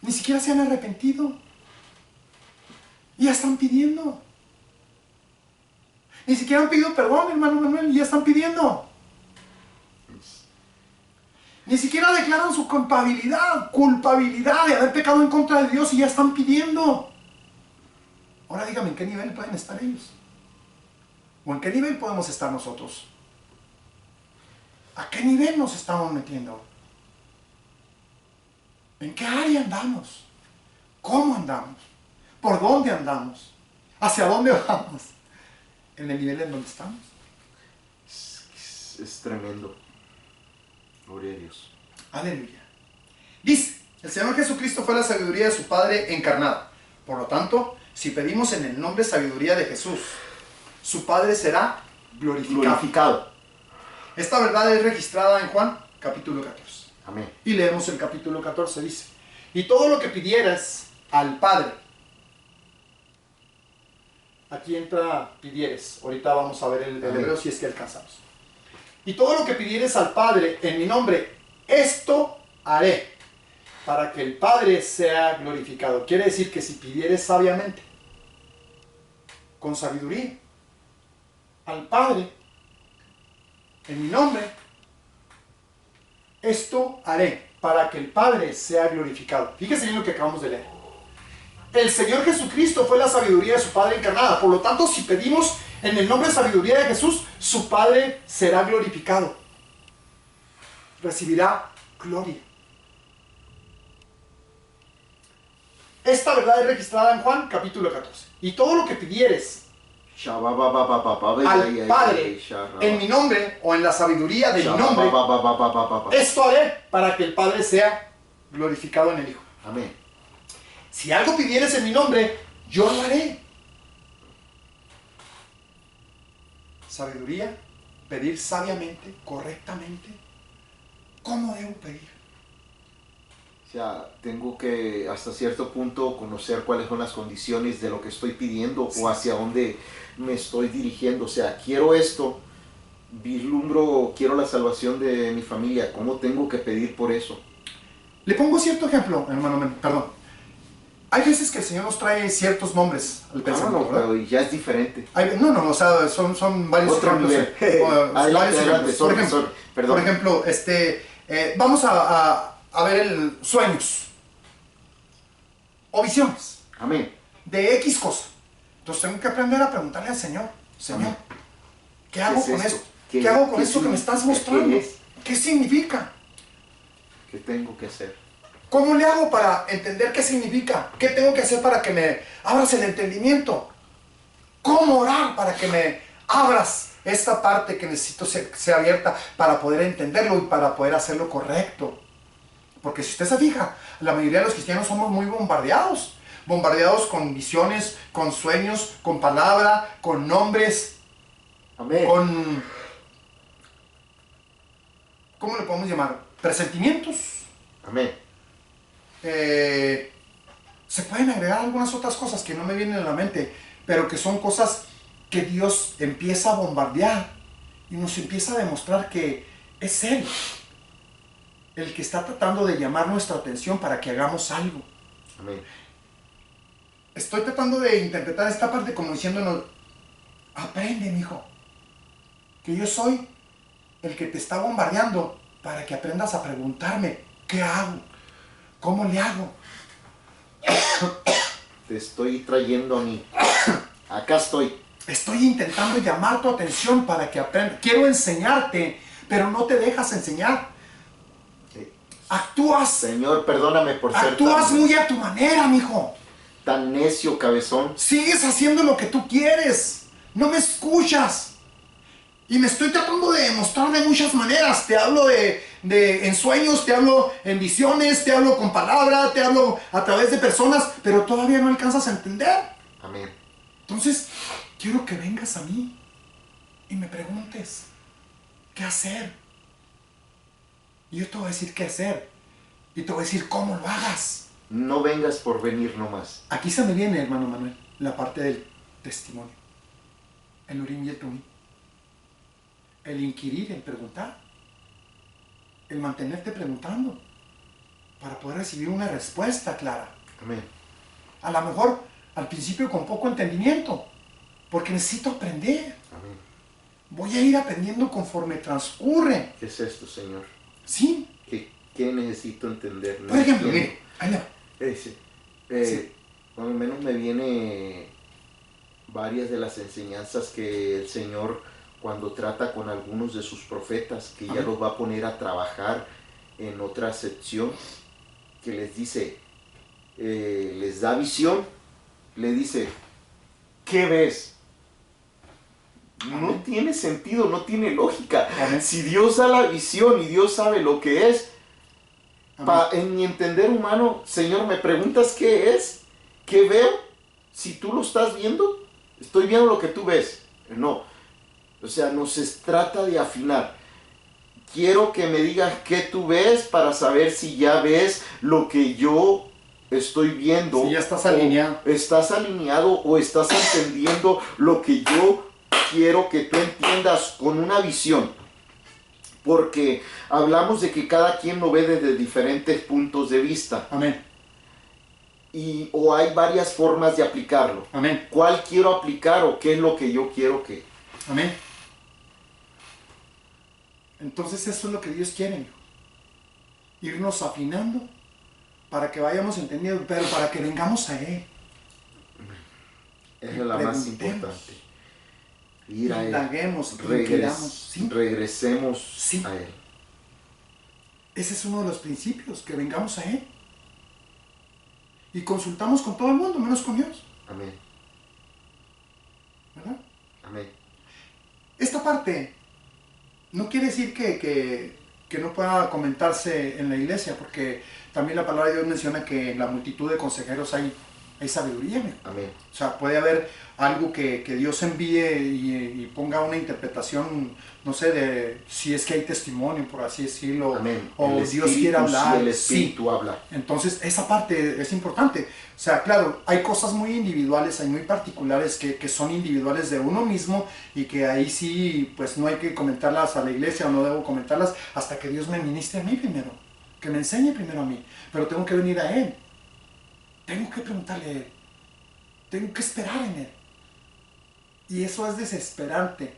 Ni siquiera se han arrepentido. Y ya están pidiendo. Ni siquiera han pedido perdón, hermano Manuel, y ya están pidiendo. Ni siquiera declaran su culpabilidad de haber pecado en contra de Dios y ya están pidiendo. Ahora dígame, ¿en qué nivel pueden estar ellos? ¿O en qué nivel podemos estar nosotros? ¿A qué nivel nos estamos metiendo? ¿En qué área andamos? ¿Cómo andamos? ¿Por dónde andamos? ¿Hacia dónde vamos? ¿En el nivel en donde estamos? Es tremendo. Gloria a Dios. Aleluya. Dice, El Señor Jesucristo fue la sabiduría de su Padre encarnada. Por lo tanto, si pedimos en el nombre sabiduría de Jesús, su Padre será glorificado. Esta verdad es registrada en Juan capítulo 14. Amén. Y leemos el capítulo 14, dice: y todo lo que pidieras al Padre. Aquí entra pidieres. Ahorita vamos a ver el hebreo si es que alcanzamos. Y todo lo que pidieres al Padre en mi nombre, esto haré, para que el Padre sea glorificado. Quiere decir que si pidieres sabiamente, con sabiduría, al Padre, en mi nombre, esto haré, para que el Padre sea glorificado. Fíjese bien lo que acabamos de leer. El Señor Jesucristo fue la sabiduría de su Padre encarnada. Por lo tanto, si pedimos en el nombre de sabiduría de Jesús, su Padre será glorificado. Recibirá gloria. Esta verdad es registrada en Juan capítulo 14. Y todo lo que pidieres al Padre en mi nombre, o en la sabiduría de mi nombre, esto haré para que el Padre sea glorificado en el Hijo. Amén. Si algo pidieres en mi nombre, yo lo haré. Sabiduría, pedir sabiamente, correctamente. ¿Cómo debo pedir? O sea, tengo que hasta cierto punto conocer cuáles son las condiciones de lo que estoy pidiendo, sí, o hacia dónde me estoy dirigiendo. O sea, quiero esto, vislumbro, quiero la salvación de mi familia. ¿Cómo tengo que pedir por eso? Le pongo cierto ejemplo, hermano, perdón. Hay veces que el Señor nos trae ciertos nombres al pensamiento, pero ya es diferente. O sea, son varios ejemplos. Por ejemplo, vamos a ver sueños o visiones. Amén. De X cosa. Entonces tengo que aprender a preguntarle al Señor: Señor, ¿qué hago con esto? ¿Qué hago con esto que me estás mostrando? ¿Qué significa? ¿Qué tengo que hacer? ¿Cómo le hago para entender qué significa? ¿Qué tengo que hacer para que me abras el entendimiento? ¿Cómo orar para que me abras esta parte que necesito sea abierta para poder entenderlo y para poder hacerlo correcto? Porque si usted se fija, la mayoría de los cristianos somos muy bombardeados. Bombardeados con visiones, con sueños, con palabra, con nombres. Amén. Con... ¿Cómo le podemos llamar? Presentimientos. Amén. Se pueden agregar algunas otras cosas que no me vienen a la mente, pero que son cosas que Dios empieza a bombardear y nos empieza a demostrar que es Él el que está tratando de llamar nuestra atención para que hagamos algo. Amén. Estoy tratando de interpretar esta parte como diciéndonos: aprende, mijo, que yo soy el que te está bombardeando para que aprendas a preguntarme: ¿qué hago? ¿Cómo le hago? Te estoy trayendo a mí. Acá estoy. Estoy intentando llamar tu atención para que aprendas. Quiero enseñarte, pero no te dejas enseñar. Sí. Actúas. Señor, perdóname por ser actúas muy a tu manera, mijo. Tan necio, cabezón. Sigues haciendo lo que tú quieres. No me escuchas. Y me estoy tratando de demostrar de muchas maneras. Te hablo en sueños, te hablo en visiones, te hablo con palabra, te hablo a través de personas, pero todavía no alcanzas a entender. Amén. Entonces, quiero que vengas a mí y me preguntes: ¿qué hacer? Y yo te voy a decir qué hacer. Y te voy a decir cómo lo hagas. No vengas por venir nomás. Aquí se me viene, hermano Manuel, la parte del testimonio. El Urim y el Tumim. El inquirir, el preguntar, el mantenerte preguntando para poder recibir una respuesta clara. Amén. A lo mejor al principio con poco entendimiento, porque necesito aprender. Amén. Voy a ir aprendiendo conforme transcurre. ¿Qué es esto, Señor? Sí. ¿Qué necesito entender? Por ejemplo, mire, ahí le va. Sí. Por lo menos me viene varias de las enseñanzas que el Señor, cuando trata con algunos de sus profetas, que ya los va a poner a trabajar en otra sección, que les dice, les da visión, le dice: ¿qué ves? No tiene sentido, no tiene lógica. Si Dios da la visión y Dios sabe lo que es, En mi entender humano, Señor, me preguntas qué es, qué veo, si tú lo estás viendo, estoy viendo lo que tú ves. No, o sea, trata de afinar. Quiero que me digas qué tú ves para saber si ya ves lo que yo estoy viendo. Si ya estás alineado. Estás alineado o estás entendiendo lo que yo quiero que tú entiendas con una visión. Porque hablamos de que cada quien lo ve desde diferentes puntos de vista. Amén. O hay varias formas de aplicarlo. Amén. ¿Cuál quiero aplicar o qué es lo que yo quiero que? Amén. Entonces eso es lo que Dios quiere, hijo. Irnos afinando para que vayamos entendiendo, pero para que vengamos a Él. Esa es la más importante. Ir a Él. Indaguemos, ¿sí? Regresemos sí. a Él. Ese es uno de los principios, que vengamos a Él. Y consultamos con todo el mundo, menos con Dios. Amén. ¿Verdad? Amén. Esta parte no quiere decir que no pueda comentarse en la iglesia, porque también la palabra de Dios menciona que en la multitud de consejeros hay sabiduría. Amén. O sea, puede haber algo que Dios envíe y ponga una interpretación, no sé, de si es que hay testimonio, por así decirlo. Amén. O Dios quiere hablar. Sí, el Espíritu habla. Entonces, esa parte es importante. O sea, claro, hay cosas muy individuales, hay muy particulares que son individuales de uno mismo y que ahí sí, pues no hay que comentarlas a la iglesia o no debo comentarlas hasta que Dios me ministre a mí primero, que me enseñe primero a mí. Pero tengo que venir a Él. Tengo que preguntarle a Él. Tengo que esperar en Él. Y eso es desesperante,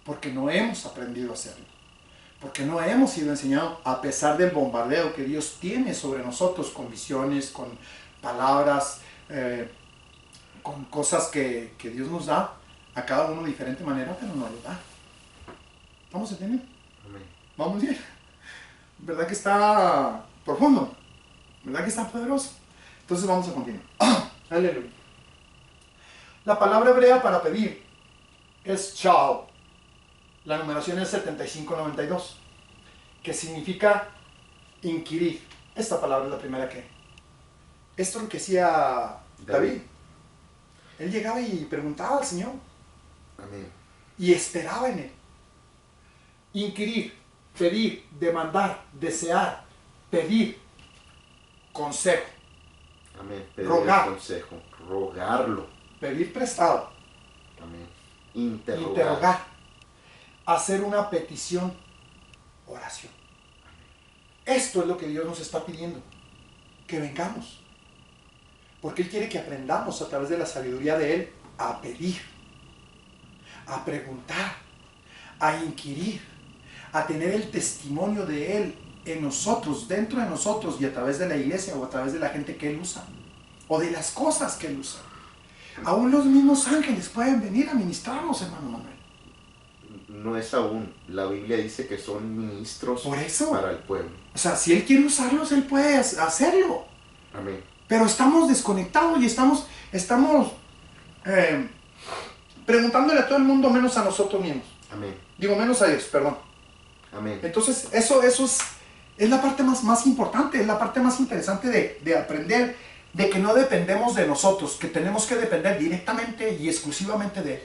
porque no hemos aprendido a hacerlo. Porque no hemos sido enseñados, a pesar del bombardeo que Dios tiene sobre nosotros, con visiones, con palabras, con cosas que Dios nos da, a cada uno de diferente manera, pero nos lo da. ¿Estamos entendiendo? Amén. Vamos bien. ¿Verdad que está profundo? ¿Verdad que está poderoso? Entonces vamos a continuar. Aleluya. La palabra hebrea para pedir es chao. La numeración es 7592, que significa inquirir. Esta palabra es la primera que... Esto es lo que hacía David. Él llegaba y preguntaba al Señor. Amén. Y esperaba en Él. Inquirir, pedir, demandar, desear, pedir, consejo. Amén. Pedir rogar. Consejo, rogarlo. Pedir prestado. Amén. Interrogar. Hacer una petición, oración. Esto es lo que Dios nos está pidiendo, que vengamos. Porque Él quiere que aprendamos a través de la sabiduría de Él a pedir, a preguntar, a inquirir, a tener el testimonio de Él en nosotros, dentro de nosotros y a través de la iglesia o a través de la gente que Él usa o de las cosas que Él usa. Aún los mismos ángeles pueden venir a ministrarnos, hermano Manuel. No es aún. La Biblia dice que son ministros Por eso, para el pueblo. O sea, si Él quiere usarlos, Él puede hacerlo. Amén. Pero estamos desconectados y estamos preguntándole a todo el mundo menos a nosotros mismos. Amén. Digo, menos a Dios, perdón. Amén. Entonces, eso es la parte más importante, es la parte más interesante de aprender, de que no dependemos de nosotros, que tenemos que depender directamente y exclusivamente de Él.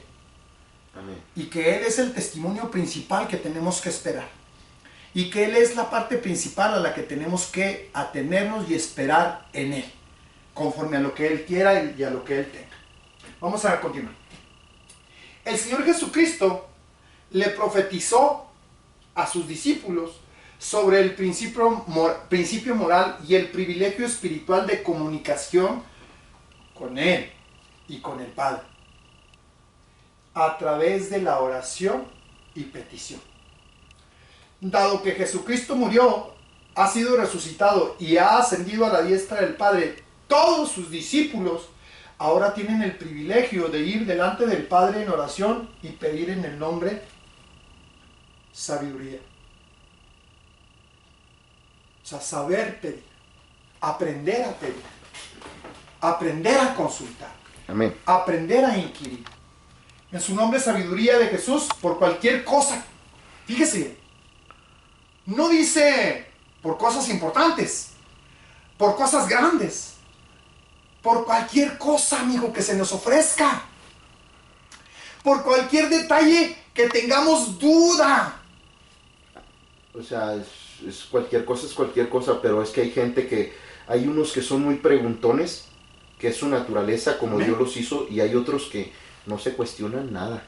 Amén. Y que Él es el testimonio principal que tenemos que esperar. Y que Él es la parte principal a la que tenemos que atenernos y esperar en Él, conforme a lo que Él quiera y a lo que Él tenga. Vamos a continuar. El Señor Jesucristo le profetizó a sus discípulos sobre el principio moral y el privilegio espiritual de comunicación con Él y con el Padre, a través de la oración y petición. Dado que Jesucristo murió, ha sido resucitado y ha ascendido a la diestra del Padre, todos sus discípulos ahora tienen el privilegio de ir delante del Padre en oración y pedir en el nombre sabiduría. O sea, saber pedir, aprender a pedir, aprender a consultar, Amén. aprender a inquirir. En su nombre, sabiduría de Jesús, por cualquier cosa. Fíjese, no dice por cosas importantes, por cosas grandes, por cualquier cosa, amigo, que se nos ofrezca, por cualquier detalle que tengamos duda. O sea, es cualquier cosa, pero es que hay gente que, hay unos que son muy preguntones, que es su naturaleza como Amén. Dios los hizo, y hay otros que no se cuestionan nada.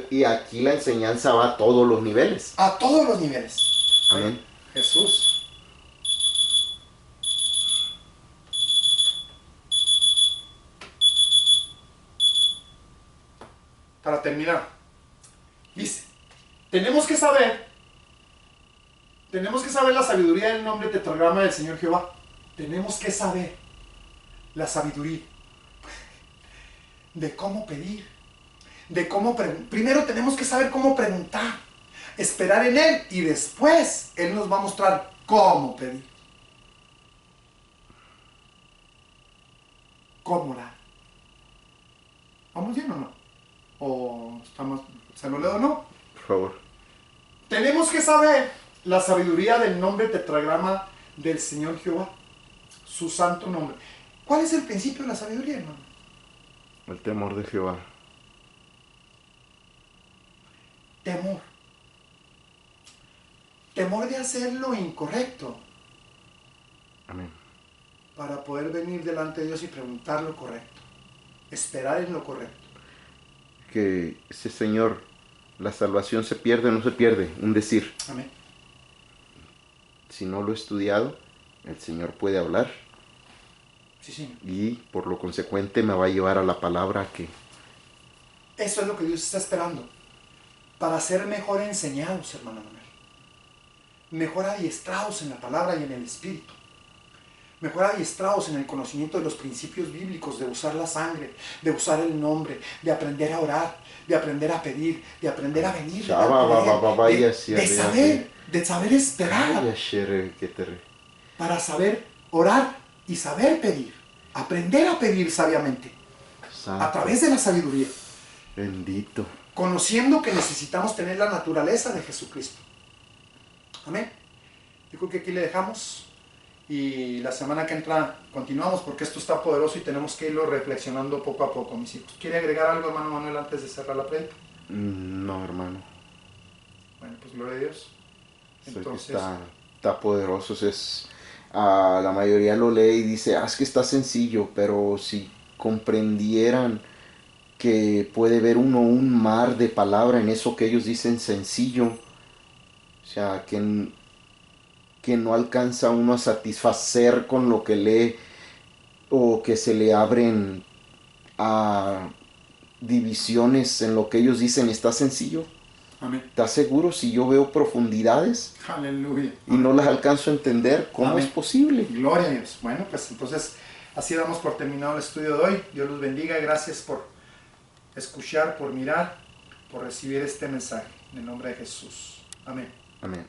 Y aquí la enseñanza va a todos los niveles. A todos los niveles. Amén. Jesús. Para terminar, dice, tenemos que saber la sabiduría del nombre tetragrama del Señor Jehová. Tenemos que saber la sabiduría de cómo pedir, de cómo primero tenemos que saber cómo preguntar, esperar en Él y después Él nos va a mostrar cómo pedir, cómo orar. ¿Vamos bien o no? ¿O estamos, se lo leo o no? Por favor. Tenemos que saber la sabiduría del nombre tetragrama del Señor Jehová, su santo nombre. ¿Cuál es el principio de la sabiduría, hermano? El temor de Jehová. Temor. Temor de hacer lo incorrecto Amén. para poder venir delante de Dios y preguntar lo correcto. Esperar en lo correcto. Que ese Señor, la salvación se pierde o no se pierde, un decir. Amén. Si no lo he estudiado, el Señor puede hablar Sí, Señor. y por lo consecuente me va a llevar a la palabra que... Eso es lo que Dios está esperando. Para ser mejor enseñados, hermano Manuel. Mejor adiestrados en la palabra y en el Espíritu. Mejor adiestrados en el conocimiento de los principios bíblicos, de usar la sangre, de usar el nombre, de aprender a orar, de aprender a pedir, de aprender a venir, de saber esperar, para saber orar y saber pedir, aprender a pedir sabiamente, a través de la sabiduría, Bendito. conociendo que necesitamos tener la naturaleza de Jesucristo. Amén. Yo creo que aquí le dejamos. Y la semana que entra continuamos porque esto está poderoso y tenemos que irlo reflexionando poco a poco, mis hijos. ¿Quiere agregar algo, hermano Manuel, antes de cerrar la prédica? No, hermano. Bueno, pues gloria a Dios. Entonces, está poderoso. La mayoría lo lee y dice, es que está sencillo, pero si comprendieran que puede ver uno un mar de palabra en eso que ellos dicen sencillo, o sea, que no alcanza uno a satisfacer con lo que lee, o que se le abren a divisiones en lo que ellos dicen, está sencillo. amén. ¿Estás seguro? Si yo veo profundidades Aleluya. y no las alcanzo a entender, ¿cómo Amén. es posible? Gloria a Dios. Bueno, pues entonces así damos por terminado el estudio de hoy. Dios los bendiga. Gracias por escuchar, por mirar, por recibir este mensaje. En el nombre de Jesús. Amén. Amén.